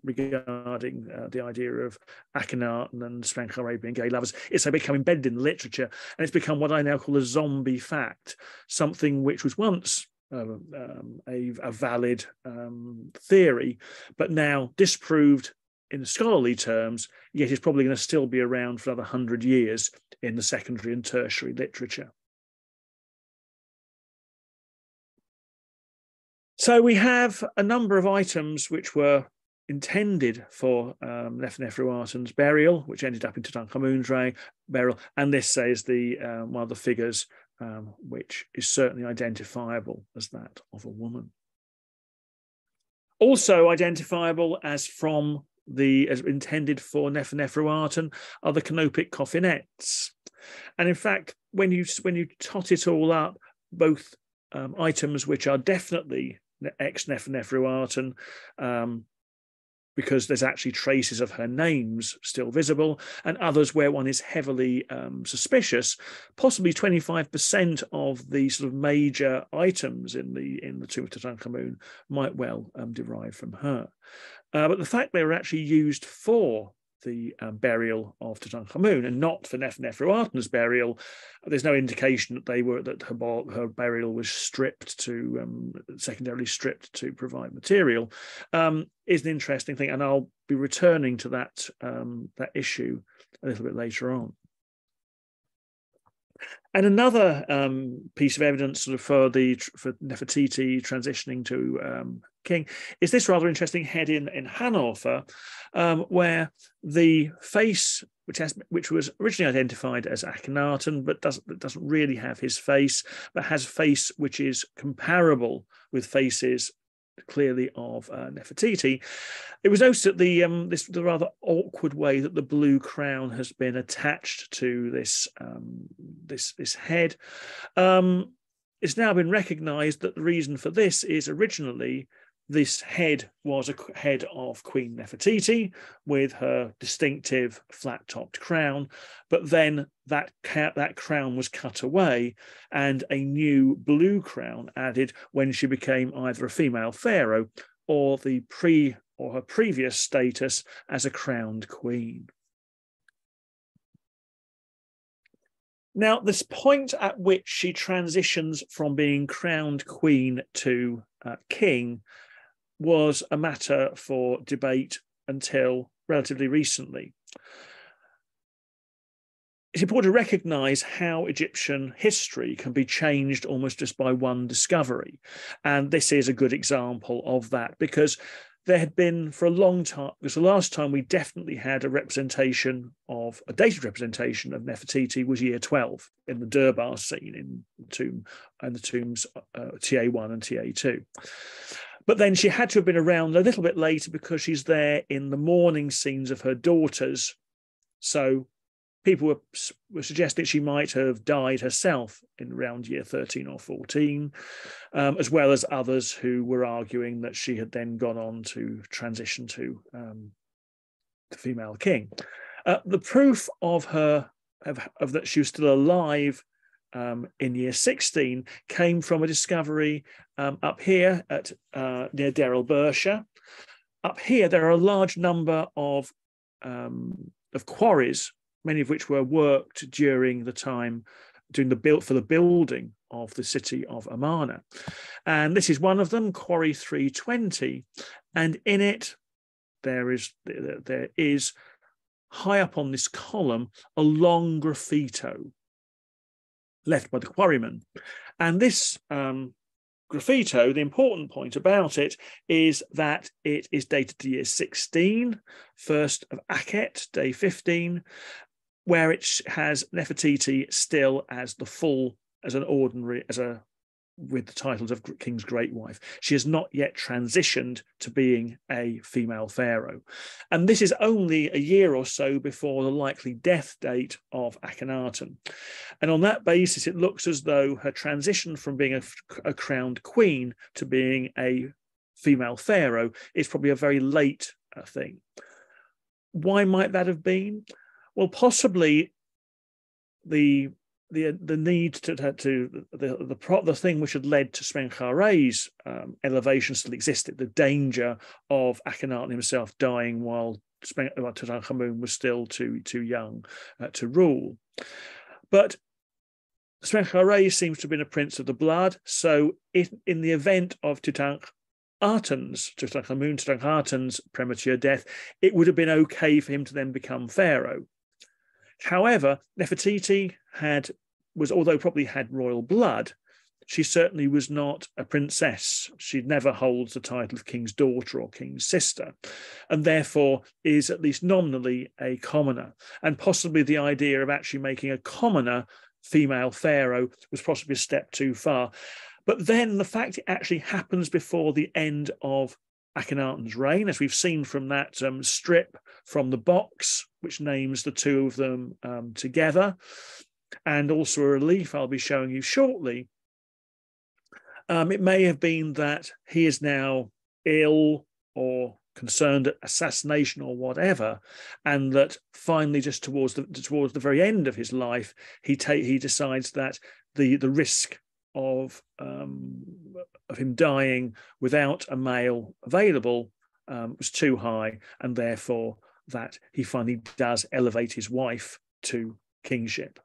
regarding the idea of Akhenaten and Smenkhkare being gay lovers. It's become embedded in literature, and it's become what I now call a zombie fact, something which was once a valid theory, but now disproved in scholarly terms, yet is probably going to still be around for another 100 years in the secondary and tertiary literature. So we have a number of items which were intended for Neferneferuaten's burial, which ended up in Tutankhamun's burial, and this says one of the figures which is certainly identifiable as that of a woman. Also identifiable as intended for Neferneferuaten are the canopic coffinettes, and in fact, when you tot it all up, both items which are definitely ex-Neferneferuaten, because there's actually traces of her names still visible, and others where one is heavily suspicious. Possibly 25% of the sort of major items in the tomb of Tutankhamun might well derive from her. But the fact they were actually used for the burial of Tutankhamun and not for Neferneferuaten's burial, there's no indication that her burial was secondarily stripped to provide material, is an interesting thing, and I'll be returning to that issue a little bit later on. And another piece of evidence sort of for Nefertiti transitioning to king is this rather interesting head in Hanover, where the face, which was originally identified as Akhenaten, but doesn't really have his face, but has a face which is comparable with faces clearly of Nefertiti. It was noticed that the rather awkward way that the blue crown has been attached to this head. It's now been recognised that the reason for this is originally this head was a head of Queen Nefertiti with her distinctive flat-topped crown, but then that crown was cut away and a new blue crown added when she became either a female pharaoh or her previous status as a crowned queen. Now, this point at which she transitions from being crowned queen to king was a matter for debate until relatively recently. It's important to recognise how Egyptian history can be changed almost just by one discovery. And this is a good example of that, because there had been for a long time, because the last time we definitely had a dated representation of Nefertiti was year 12 in the durbar scene in the tombs TA1 and TA2. But then she had to have been around a little bit later because she's there in the mourning scenes of her daughters. So people were suggesting she might have died herself in around year 13 or 14, as well as others who were arguing that she had then gone on to transition to the female king. The proof of that she was still alive in year 16 came from a discovery up here at near Deir el-Bersha. Up here, there are a large number of quarries, many of which were worked during the time for the building of the city of Amarna. And this is one of them, Quarry 320. And in it, there is high up on this column, a long graffito left by the quarryman. And this graffito, the important point about it is that it is dated to year 16, 1st of Akhet, day 15, where it has Nefertiti still as with the titles of King's Great Wife. She has not yet transitioned to being a female pharaoh. And this is only a year or so before the likely death date of Akhenaten. And on that basis, it looks as though her transition from being a crowned queen to being a female pharaoh is probably a very late thing. Why might that have been? Well, possibly the need the thing which had led to Smenkhkare's elevation still existed, the danger of Akhenaten himself dying while Tutankhamun was still too young to rule. But Smenkhkare seems to have been a prince of the blood, so in the event of Tutankhamun's premature death, it would have been okay for him to then become pharaoh. However, Nefertiti although probably had royal blood, she certainly was not a princess. She never holds the title of king's daughter or king's sister, and therefore is at least nominally a commoner. And possibly the idea of actually making a commoner female pharaoh was possibly a step too far. But then the fact it actually happens before the end of Akhenaten's reign, as we've seen from that strip from the box, which names the two of them together, and also a relief I'll be showing you shortly. It may have been that he is now ill or concerned at assassination or whatever, and that finally, just towards the very end of his life, he decides that the risk of him dying without a male available was too high, and therefore that he finally does elevate his wife to kingship.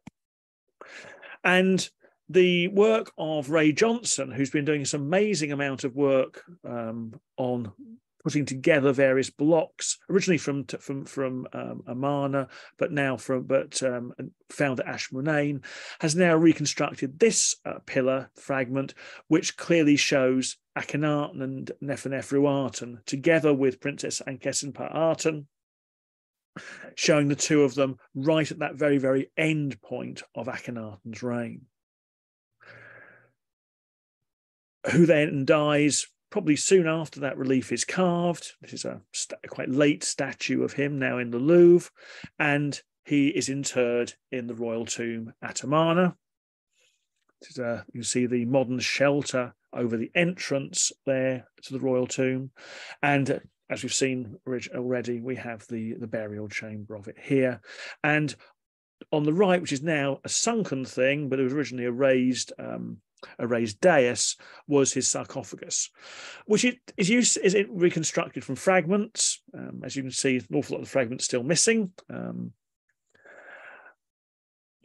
And the work of Ray Johnson, who's been doing this amazing amount of work on putting together various blocks, originally from Amarna, but found at Ashmonain, has now reconstructed this pillar fragment, which clearly shows Akhenaten and Neferneferuaten together with Princess Ankhesenpa-Aten, showing the two of them right at that very, very end point of Akhenaten's reign, who then dies probably soon after that relief is carved. This is a quite late statue of him now in the Louvre, and he is interred in the royal tomb at Amarna. You can see the modern shelter over the entrance there to the royal tomb, and as we've seen already, we have the burial chamber of it here. And on the right, which is now a sunken thing, but it was originally a raised dais, was his sarcophagus, which is reconstructed from fragments. As you can see, an awful lot of the fragments still missing.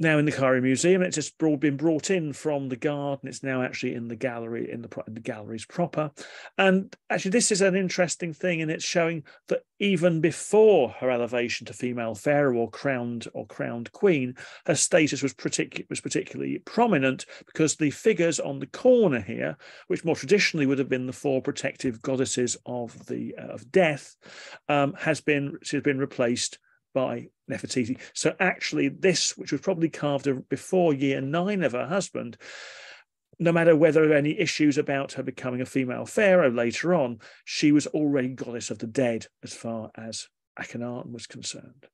now in the Cairo Museum. It's just been brought in from the garden. It's now actually in the gallery, in the galleries proper. And actually, this is an interesting thing, and it's showing that even before her elevation to female pharaoh or crowned queen, her status was particularly prominent, because the figures on the corner here, which more traditionally would have been the four protective goddesses of death, has been replaced by Nefertiti. So actually this, which was probably carved before year 9 of her husband, no matter whether there are any issues about her becoming a female pharaoh later on, she was already goddess of the dead as far as Akhenaten was concerned.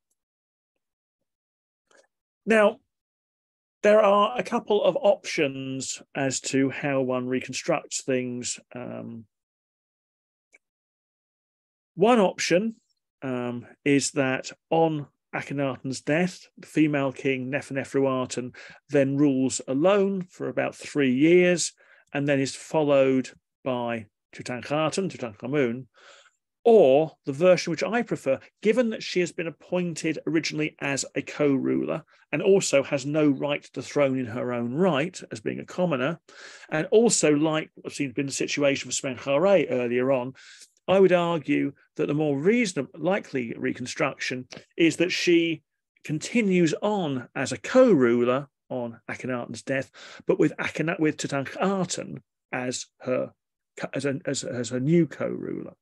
Now, there are a couple of options as to how one reconstructs things. One option is that on Akhenaten's death, the female king Neferneferuaten then rules alone for about 3 years, and then is followed by Tutankhamun, or the version which I prefer, given that she has been appointed originally as a co-ruler and also has no right to the throne in her own right as being a commoner, and also, like what seems to be the situation for Smenkhkare earlier on, I would argue that the more reasonable, likely reconstruction is that she continues on as a co-ruler on Akhenaten's death, but with Tutankhaten as her new co-ruler.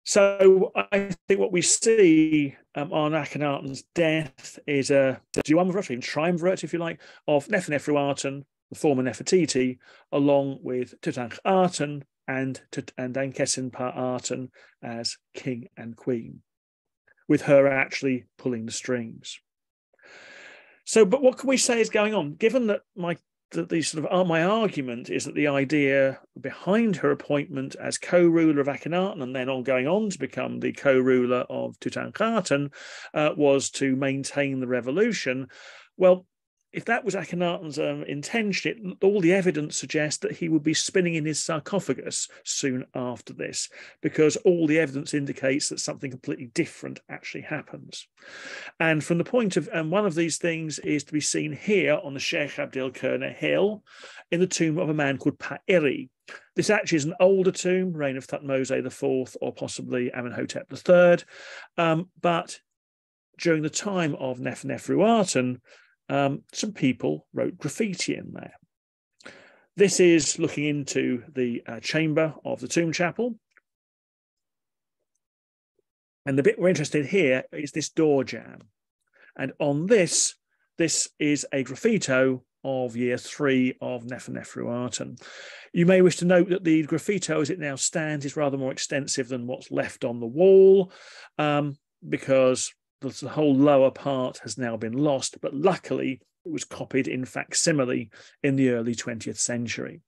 So I think what we see on Akhenaten's death is a triumvirate, if you like, of Neferneferuaten, the former Nefertiti, along with Tutankhaten and Ankhesenpa-Aten as king and queen, with her actually pulling the strings. So, but what can we say is going on? Given that my argument is that the idea behind her appointment as co-ruler of Akhenaten and then going on to become the co-ruler of Tutankhaten was to maintain the revolution. Well, if that was Akhenaten's intention, all the evidence suggests that he would be spinning in his sarcophagus soon after this, because all the evidence indicates that something completely different actually happens. And from the point of, one of these things is to be seen here on the Sheikh Abdel Kerner Hill in the tomb of a man called Pa-eri. This actually is an older tomb, reign of Thutmose IV or possibly Amenhotep III. But during the time of Neferneferuaten, some people wrote graffiti in there. This is looking into the chamber of the tomb chapel. And the bit we're interested in here is this door jamb. And on this is a graffito of year 3 of Neferneferuaten. You may wish to note that the graffito as it now stands is rather more extensive than what's left on the wall, because the whole lower part has now been lost, but luckily it was copied in facsimile in the early 20th century.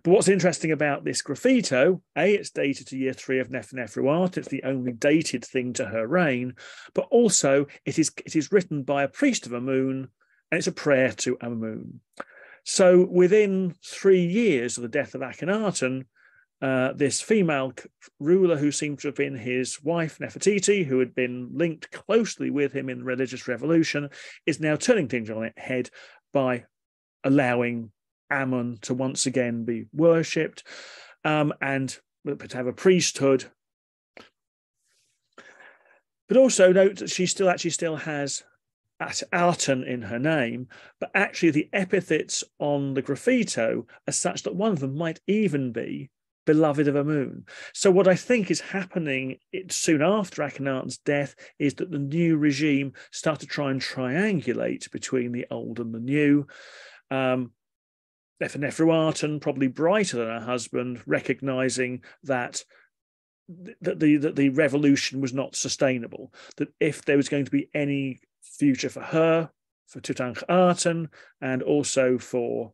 But what's interesting about this graffito, it's dated to year 3 of Neferneferuaten. It's the only dated thing to her reign, but also it is written by a priest of Amun, and it's a prayer to Amun. So within 3 years of the death of Akhenaten, this female ruler, who seemed to have been his wife, Nefertiti, who had been linked closely with him in the religious revolution, is now turning things on its head by allowing Amun to once again be worshipped and to have a priesthood. But also note that she still has Aten in her name, but actually the epithets on the graffito are such that one of them might even be beloved of Amun. So what I think is happening soon after Akhenaten's death is that the new regime start to try and triangulate between the old and the new. Neferneferuaten, probably brighter than her husband, recognizing that the revolution was not sustainable, that if there was going to be any future for her, for Tutankhaten, and also for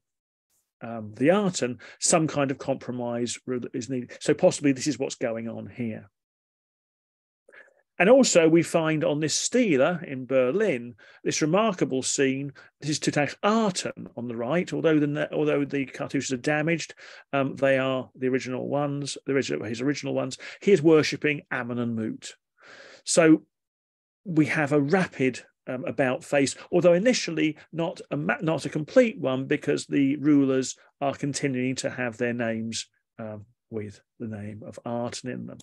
the Aten, some kind of compromise is needed. So possibly this is what's going on here. And also we find on this stela in Berlin, this remarkable scene. This is Tutankhamun on the right. Although the cartouches are damaged, they are the original ones, his original ones. He is worshipping Amun and Mut. So we have a rapid about face, although initially not a complete one, because the rulers are continuing to have their names with the name of Aten in them.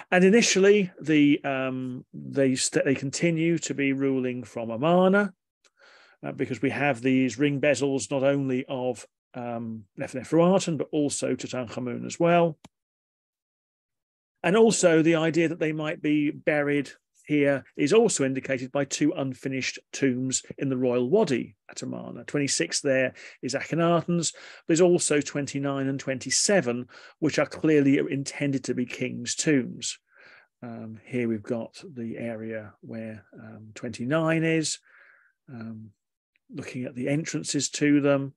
And initially, they continue to be ruling from Amarna, because we have these ring bezels not only of Neferneferuaten, but also Tutankhamun as well. And also the idea that they might be buried here is also indicated by two unfinished tombs in the royal wadi at Amarna. 26 there is Akhenaten's. There's also 29 and 27, which are clearly intended to be kings' tombs. Here we've got the area where 29 is, looking at the entrances to them.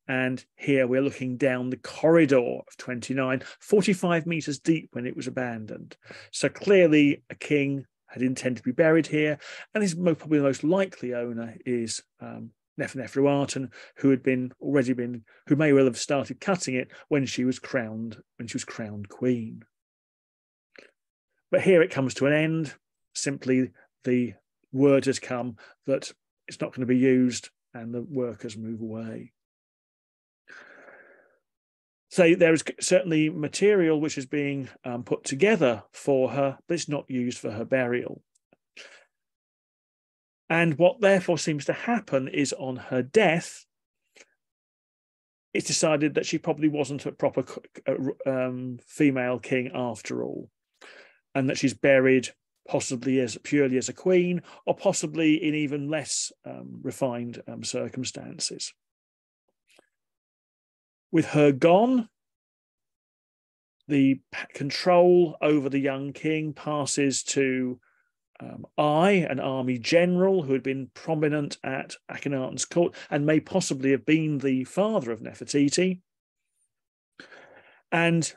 And here we're looking down the corridor of 29, 45 meters deep when it was abandoned. So clearly a king had intended to be buried here, and his probably the most likely owner is Neferneferuaten, who may well have started cutting it when she was crowned queen. But here it comes to an end. Simply the word has come that it's not going to be used, and the workers move away. So there is certainly material which is being put together for her, but it's not used for her burial. And what therefore seems to happen is, on her death, it's decided that she probably wasn't a proper female king after all, and that she's buried possibly purely as a queen, or possibly in even less refined circumstances. With her gone, the control over the young king passes to an army general who had been prominent at Akhenaten's court and may possibly have been the father of Nefertiti. And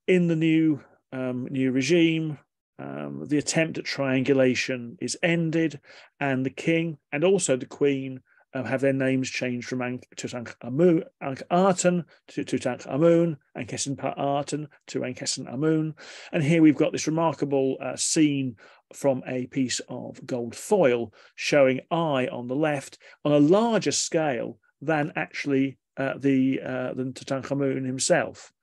in the new regime, the attempt at triangulation is ended, and the king and also the queen have their names changed from Tutankhamun to Tutankhamun, Ankhesenpa-Aten to Ankhesenamun. And here we've got this remarkable scene from a piece of gold foil showing Eye on the left on a larger scale than actually than Tutankhamun himself,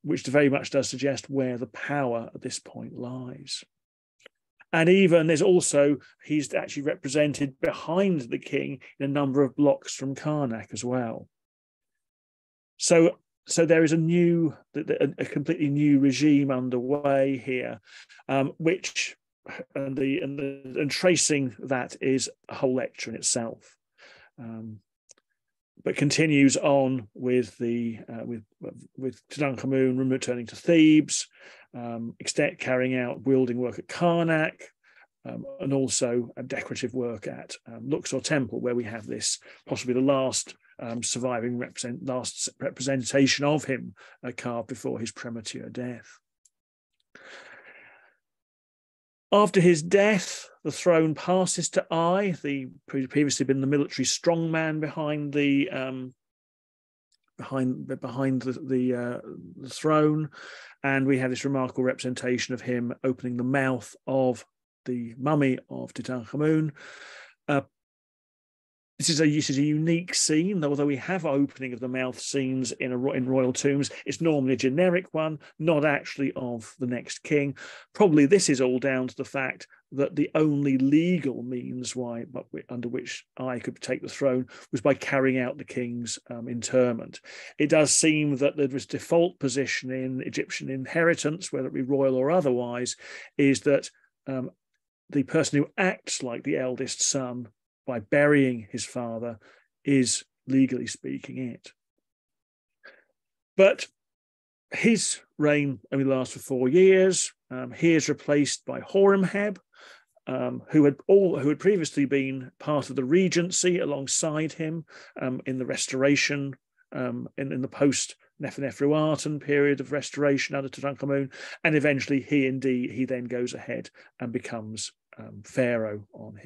which very much does suggest where the power at this point lies. And even he's actually represented behind the king in a number of blocks from Karnak as well. So there is a completely new regime underway here, which and tracing that is a whole lecture in itself. But continues on with Tutankhamun returning to Thebes, carrying out building work at Karnak, and also a decorative work at Luxor Temple, where we have this possibly the last surviving representation of him carved before his premature death. After his death, the throne passes to Eye, previously been the military strongman behind the throne, and we have this remarkable representation of him opening the mouth of the mummy of Tutankhamun. This is a unique scene, although we have opening of the mouth scenes in royal tombs. It's normally a generic one, not actually of the next king. Probably this is all down to the fact that the only legal means under which I could take the throne was by carrying out the king's interment. It does seem that there was default position in Egyptian inheritance, whether it be royal or otherwise, is that the person who acts like the eldest son by burying his father is, legally speaking, it. But his reign only lasts for 4 years. He is replaced by Horemheb, who had previously been part of the regency alongside him in the restoration, in the post Neferneferuaten period of restoration under Tutankhamun, and eventually he then goes ahead and becomes pharaoh on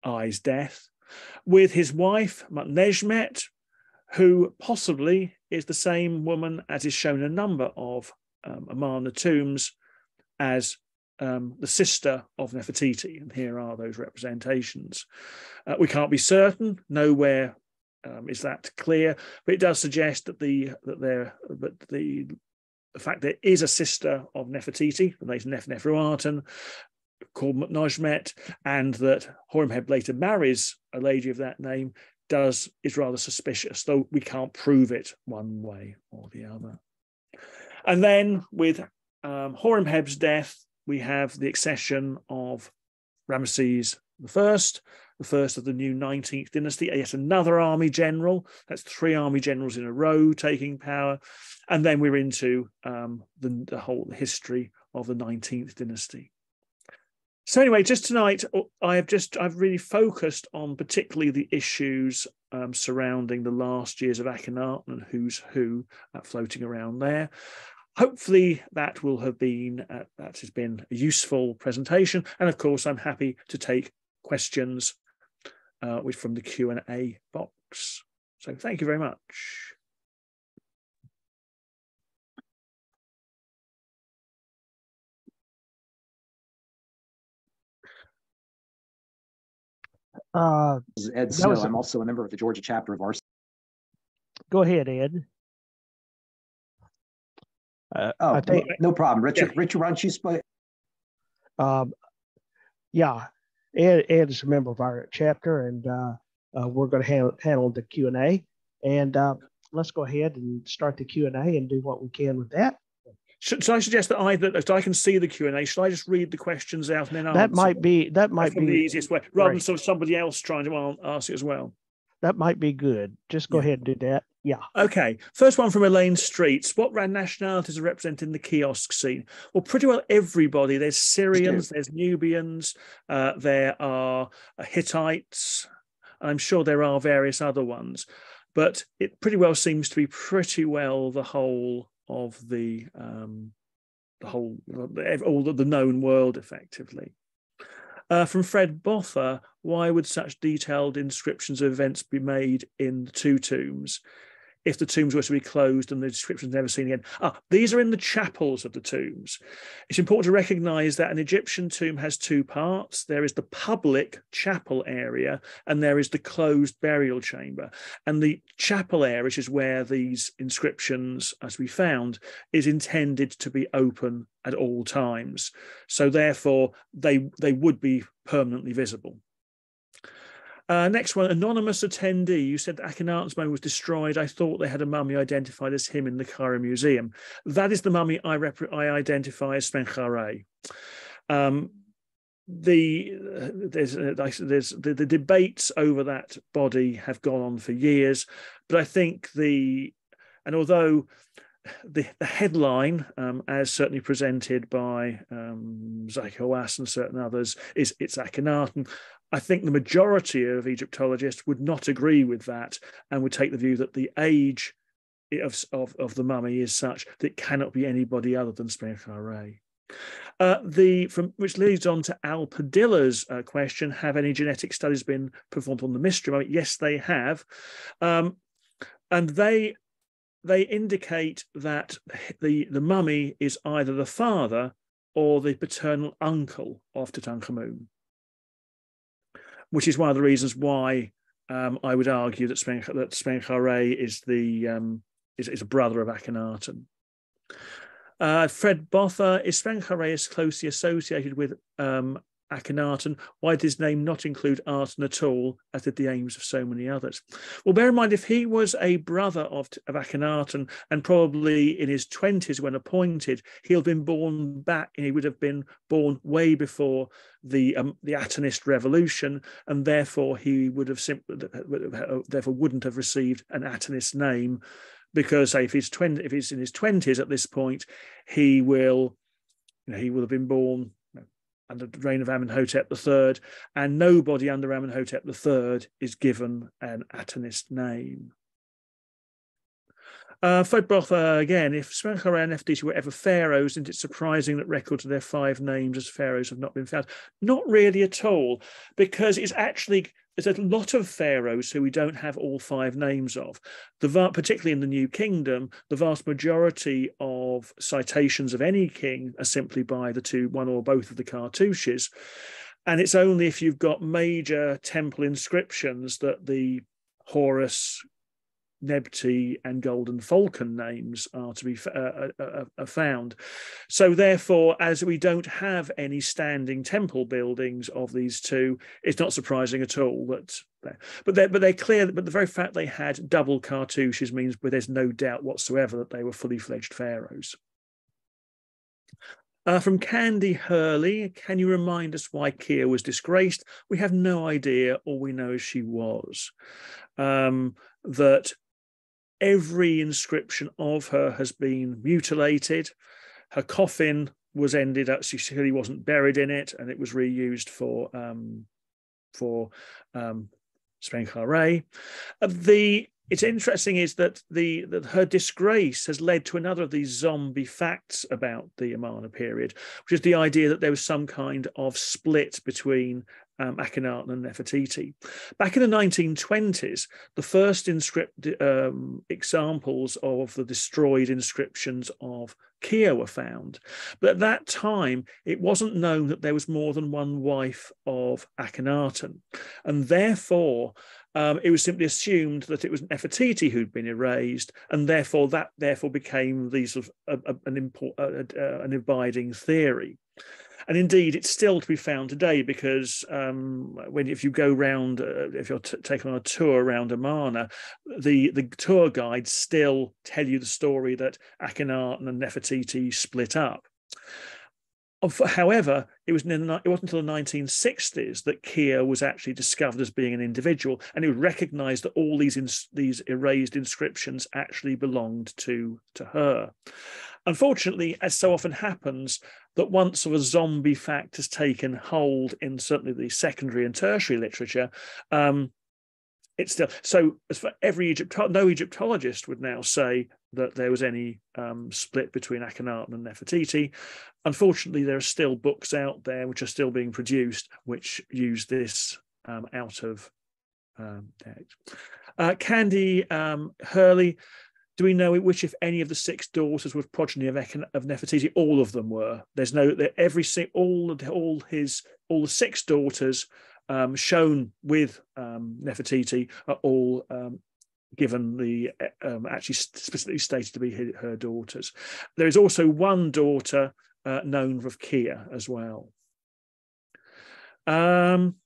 Ai's death, with his wife Mutnezhmet, who possibly is the same woman as is shown in a number of Amarna tombs as the sister of Nefertiti, and here are those representations. We can't be certain; nowhere is that clear, but it does suggest that the fact there is a sister of Nefertiti, the name Neferneferuaten, called Mutnezhmet, and that Horemheb later marries a lady of that name is rather suspicious, though we can't prove it one way or the other. And then with Horemheb's death, we have the accession of Ramesses I, the first of the new 19th dynasty, yet another army general. That's 3 army generals in a row taking power. And then we're into the whole history of the 19th dynasty. So anyway, just tonight, I've really focused on particularly the issues surrounding the last years of Akhenaten and who's who floating around there. Hopefully that will have been that has been a useful presentation, and of course I'm happy to take questions from the Q&A box. So thank you very much. This is Ed Snow. I'm also a member of the Georgia chapter of ARCE. Go ahead, Ed. I think no problem. Richard, why don't you explain? Yeah, Ed is a member of our chapter, and we're going to handle the Q&A. And let's go ahead and start the Q&A and do what we can with that. Should I suggest that I can see the Q&A? Should I just read the questions out and then answer? That might be the easiest way, rather than somebody else trying to ask it as well. That might be good. Just go ahead and do that. Yeah. Okay. First one from Elaine Streets. What nationalities are represented in the kiosk scene? Well, pretty well everybody. There's Syrians, there's Nubians, there are Hittites. I'm sure there are various other ones, but it pretty well seems to be pretty well the whole of all the known world, effectively. From Fred Botha, why would such detailed inscriptions of events be made in the 2 tombs if the tombs were to be closed and the descriptions never seen again? These are in the chapels of the tombs. It's important to recognise that an Egyptian tomb has 2 parts. There is the public chapel area and there is the closed burial chamber. And the chapel area, which is where these inscriptions, as we found, is intended to be open at all times. So therefore, they would be permanently visible. Next one, anonymous attendee. You said that Akhenaten's mummy was destroyed. I thought they had a mummy identified as him in the Cairo Museum. That is the mummy I identify as Smenkhkare. The debates over that body have gone on for years, but I think although the headline, as certainly presented by Zaki Hawass and certain others, is it's Akhenaten. I think the majority of Egyptologists would not agree with that and would take the view that the age of the mummy is such that it cannot be anybody other than Smenkhkare. Which leads on to Al Padilla's question: have any genetic studies been performed on the mystery mummy? Yes, they have, and they indicate that the mummy is either the father or the paternal uncle of Tutankhamun, which is one of the reasons why I would argue that Smenkhkare is a brother of Akhenaten. Fred Botha, is Smenkhkare as closely associated with Akhenaten? Why did his name not include Aten at all, as did the aims of so many others? Well, bear in mind, if he was a brother of Akhenaten and probably in his 20s when appointed, he'll have been born back, and he would have been born way before the Atenist revolution, and therefore he would have wouldn't have received an Atenist name, because say if he's in his 20s at this point, he will have been born under the reign of Amenhotep III, and nobody under Amenhotep III is given an Atenist name. Fodboth, again, if Smenkhkare and Nefertiti were ever pharaohs, isn't it surprising that records of their 5 names as pharaohs have not been found? Not really at all, because there's a lot of pharaohs who we don't have all 5 names of. Particularly in the New Kingdom, the vast majority of citations of any king are simply by one or both of the cartouches. And it's only if you've got major temple inscriptions that the Horus, Nebti and Golden Falcon names are to be found. So therefore, as we don't have any standing temple buildings of these two, it's not surprising at all that. But they're clear. But the very fact they had double cartouches means there's no doubt whatsoever that they were fully fledged pharaohs. From Candy Hurley, can you remind us why Kia was disgraced? We have no idea. All we know is she was. That every inscription of her has been mutilated. Her coffin was ended up, she really wasn't buried in it, and it was reused for Smenkhkare. It's interesting is that her disgrace has led to another of these zombie facts about the Amarna period, which is the idea that there was some kind of split between Akhenaten and Nefertiti. Back in the 1920s, the first examples of the destroyed inscriptions of Kia were found. But at that time, it wasn't known that there was more than one wife of Akhenaten. And therefore, it was simply assumed that it was Nefertiti who'd been erased, and therefore that became these sort of an abiding theory. And indeed, it's still to be found today because if you go round, if you're taking on a tour around Amarna, the tour guides still tell you the story that Akhenaten and Nefertiti split up. However, it wasn't until the 1960s that Kia was actually discovered as being an individual, and it was recognised that all these erased inscriptions actually belonged to her. Unfortunately, as so often happens, that once sort of a zombie fact has taken hold in certainly the secondary and tertiary literature, it's still so. As for every no Egyptologist would now say that there was any split between Akhenaten and Nefertiti. Unfortunately, there are still books out there which are still being produced which use this out of date. Candy Hurley. Do we know which, if any, of the 6 daughters were progeny of Nefertiti? All of them were. There's no all the 6 daughters shown with Nefertiti are all given the actually specifically stated to be her daughters. There is also one daughter known of Kia as well. From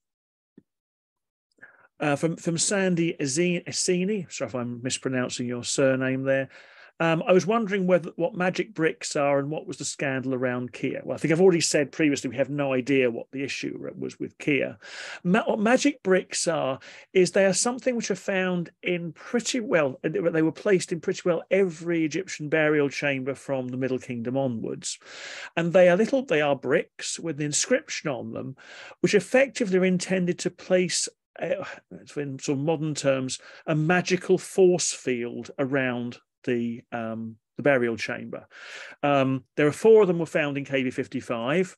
Sandy Essini, sorry if I'm mispronouncing your surname there. I was wondering what magic bricks are and what was the scandal around Kia. Well, I think I've already said previously we have no idea what the issue was with Kia. What magic bricks are is they are something which are found in pretty well, they were placed in pretty well every Egyptian burial chamber from the Middle Kingdom onwards. And they are bricks with an inscription on them, which effectively are intended to place, in sort of modern terms, a magical force field around the burial chamber. There are 4 of them were found in KV 55,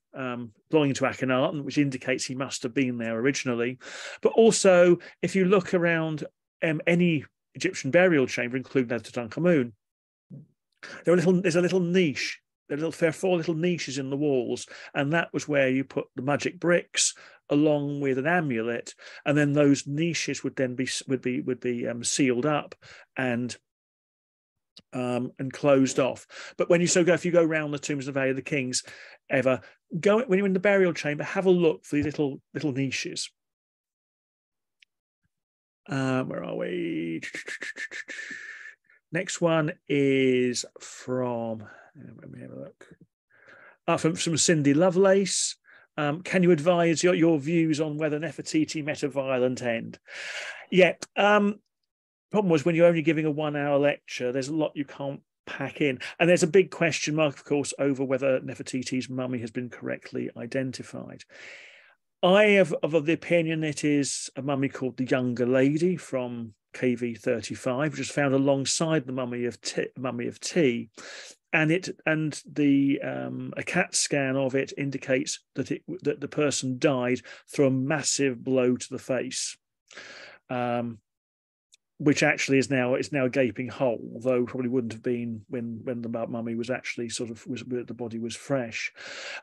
belonging to Akhenaten, which indicates he must have been there originally. But also, if you look around any Egyptian burial chamber, including that of Tutankhamun, there's a little niche. There are 4 little niches in the walls, and that was where you put the magic bricks along with an amulet, and then those niches would then be sealed up and closed off. But when if you go around the tombs of the Valley of the Kings, when you're in the burial chamber, have a look for these little niches. Where are we? Next one is from. Let me have a look. From Cindy Lovelace. Can you advise your views on whether Nefertiti met a violent end? Yeah. Problem was when you're only giving a 1-hour lecture, there's a lot you can't pack in. And there's a big question mark, of course, over whether Nefertiti's mummy has been correctly identified. I am of the opinion it is a mummy called the Younger Lady from KV 35, which is found alongside the mummy of T. And a CAT scan of it indicates that the person died through a massive blow to the face, which actually is now a gaping hole, although probably wouldn't have been when the mummy was actually the body was fresh.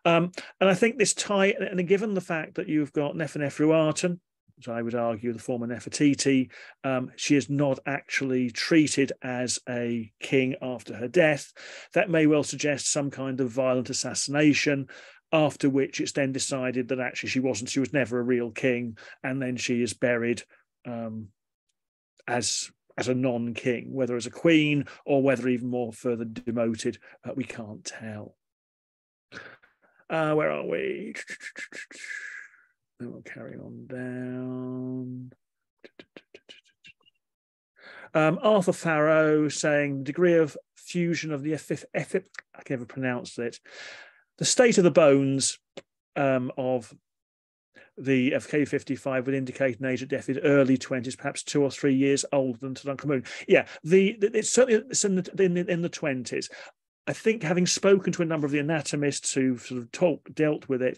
And I think this tie, and given the fact that you've got Neferneferuaten, so I would argue the former Nefertiti, she is not actually treated as a king after her death. That may well suggest some kind of violent assassination, after which it's then decided that actually she was never a real king, and then she is buried as a non-king, whether as a queen or whether even more further demoted, we can't tell. Where are we? Then we'll carry on down. Arthur Farrow saying the degree of fusion of the I can never pronounce it. The state of the bones of the FK55 would indicate an age of death in early 20s, perhaps 2 or 3 years older than Tutankhamun. Yeah, it's certainly in the 20s. I think, having spoken to a number of the anatomists who sort of dealt with it,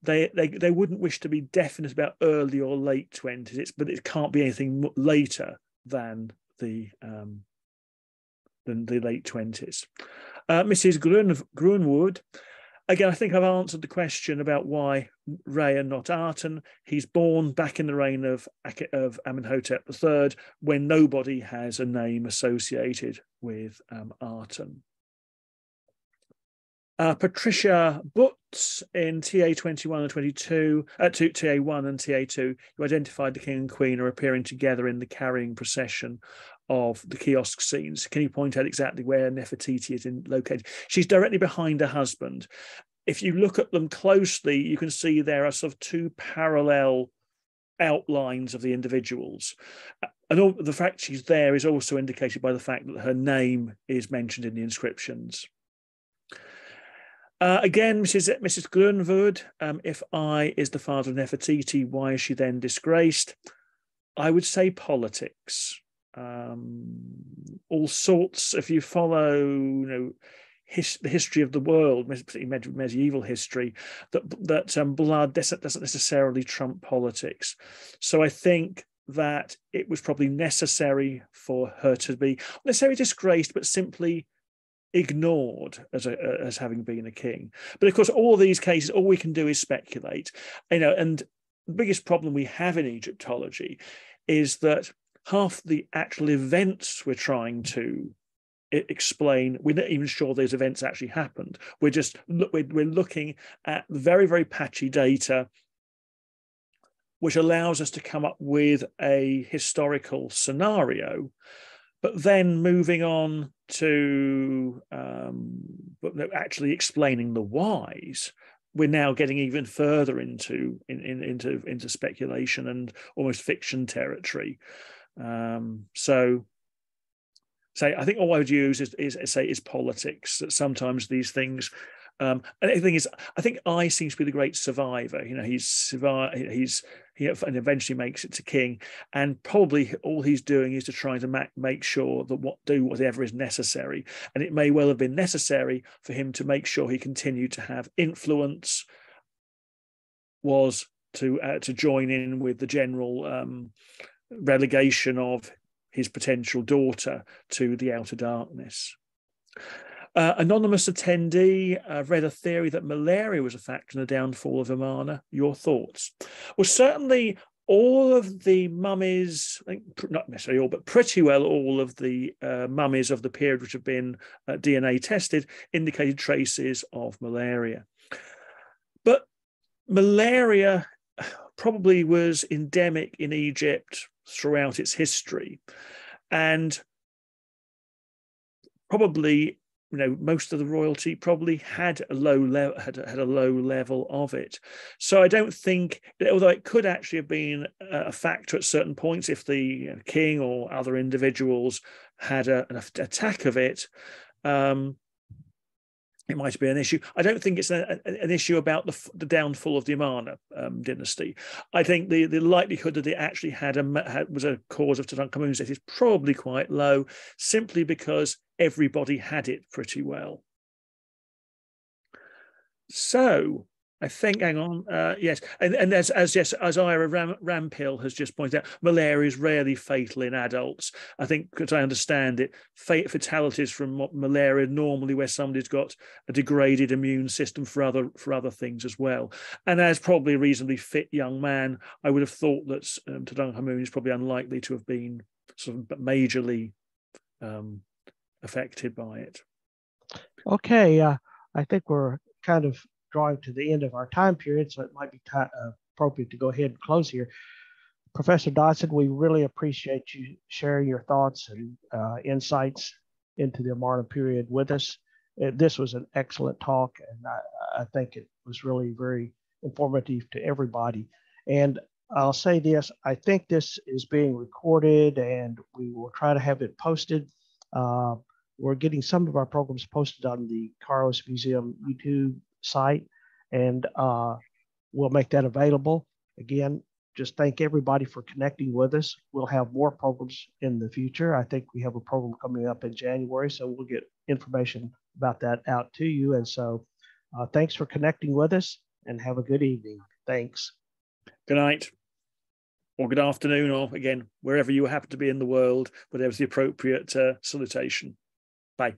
they wouldn't wish to be definite about early or late 20s. But it can't be anything later than the late 20s. Mrs. Grunwood. Again, I think I've answered the question about why Re and not Aten. He's born back in the reign of Amenhotep III, when nobody has a name associated with Aten. Patricia Butts in TA21 and 22, TA1 and TA2, who identified the king and queen are appearing together in the carrying procession of the kiosk scenes. Can you point out exactly where Nefertiti is located? She's directly behind her husband. If you look at them closely, you can see there are sort of two parallel outlines of the individuals. And the fact she's there is also indicated by the fact that her name is mentioned in the inscriptions. Again, Mrs. Grunwood, if I is the father of Nefertiti, why is she then disgraced? I would say politics. All sorts, if you follow, the history of the world, particularly medieval history, that blood doesn't necessarily trump politics. So I think that it was probably necessary for her to be not necessarily disgraced, but simply ignored as having been a king. But of course, all these cases, all we can do is speculate. And the biggest problem we have in Egyptology is that half the actual events we're trying to explain, we're not even sure those events actually happened. We're looking at very, very patchy data, which allows us to come up with a historical scenario, but then moving on to actually explaining the whys, we're now getting even further into speculation and almost fiction territory. So I think all I would use is politics. That sometimes these things, and the thing is, I think I seems to be the great survivor. He eventually makes it to king, and probably all he's doing is to try to make sure that do whatever is necessary. And it may well have been necessary for him to make sure he continued to have influence, was to join in with the general relegation of his potential daughter to the outer darkness. Anonymous attendee read a theory that malaria was a factor in the downfall of Amarna. Your thoughts? Well, certainly all of the mummies, I think not necessarily all, but pretty well all of the mummies of the period which have been DNA tested indicated traces of malaria. But malaria probably was endemic in Egypt throughout its history, and probably most of the royalty probably had a low level of it. So I don't think, although it could actually have been a factor at certain points if the king or other individuals had an attack of it, it might be an issue. I don't think it's an issue about the downfall of the Amarna dynasty. I think the likelihood that it actually was a cause of Tutankhamun's death is probably quite low, simply because everybody had it pretty well. So I think, hang on, yes, and as Ira Rampil has just pointed out, malaria is rarely fatal in adults. I think, as I understand it, fatalities from malaria normally where somebody's got a degraded immune system for other things as well. And as probably a reasonably fit young man, I would have thought that Tutankhamun is probably unlikely to have been sort of majorly affected by it. Okay, I think we're kind of drawing to the end of our time period, so it might be appropriate to go ahead and close here. Professor Dodson, we really appreciate you sharing your thoughts and insights into the Amarna period with us. This was an excellent talk, and I think it was really very informative to everybody. And I'll say this, I think this is being recorded, and we will try to have it posted. We're getting some of our programs posted on the Carlos Museum YouTube site, and we'll make that available. Again, just thank everybody for connecting with us. We'll have more programs in the future. I think we have a program coming up in January, so we'll get information about that out to you. And so thanks for connecting with us, and have a good evening. Thanks. Good night, or good afternoon, or again, wherever you happen to be in the world, whatever's the appropriate salutation. Bye.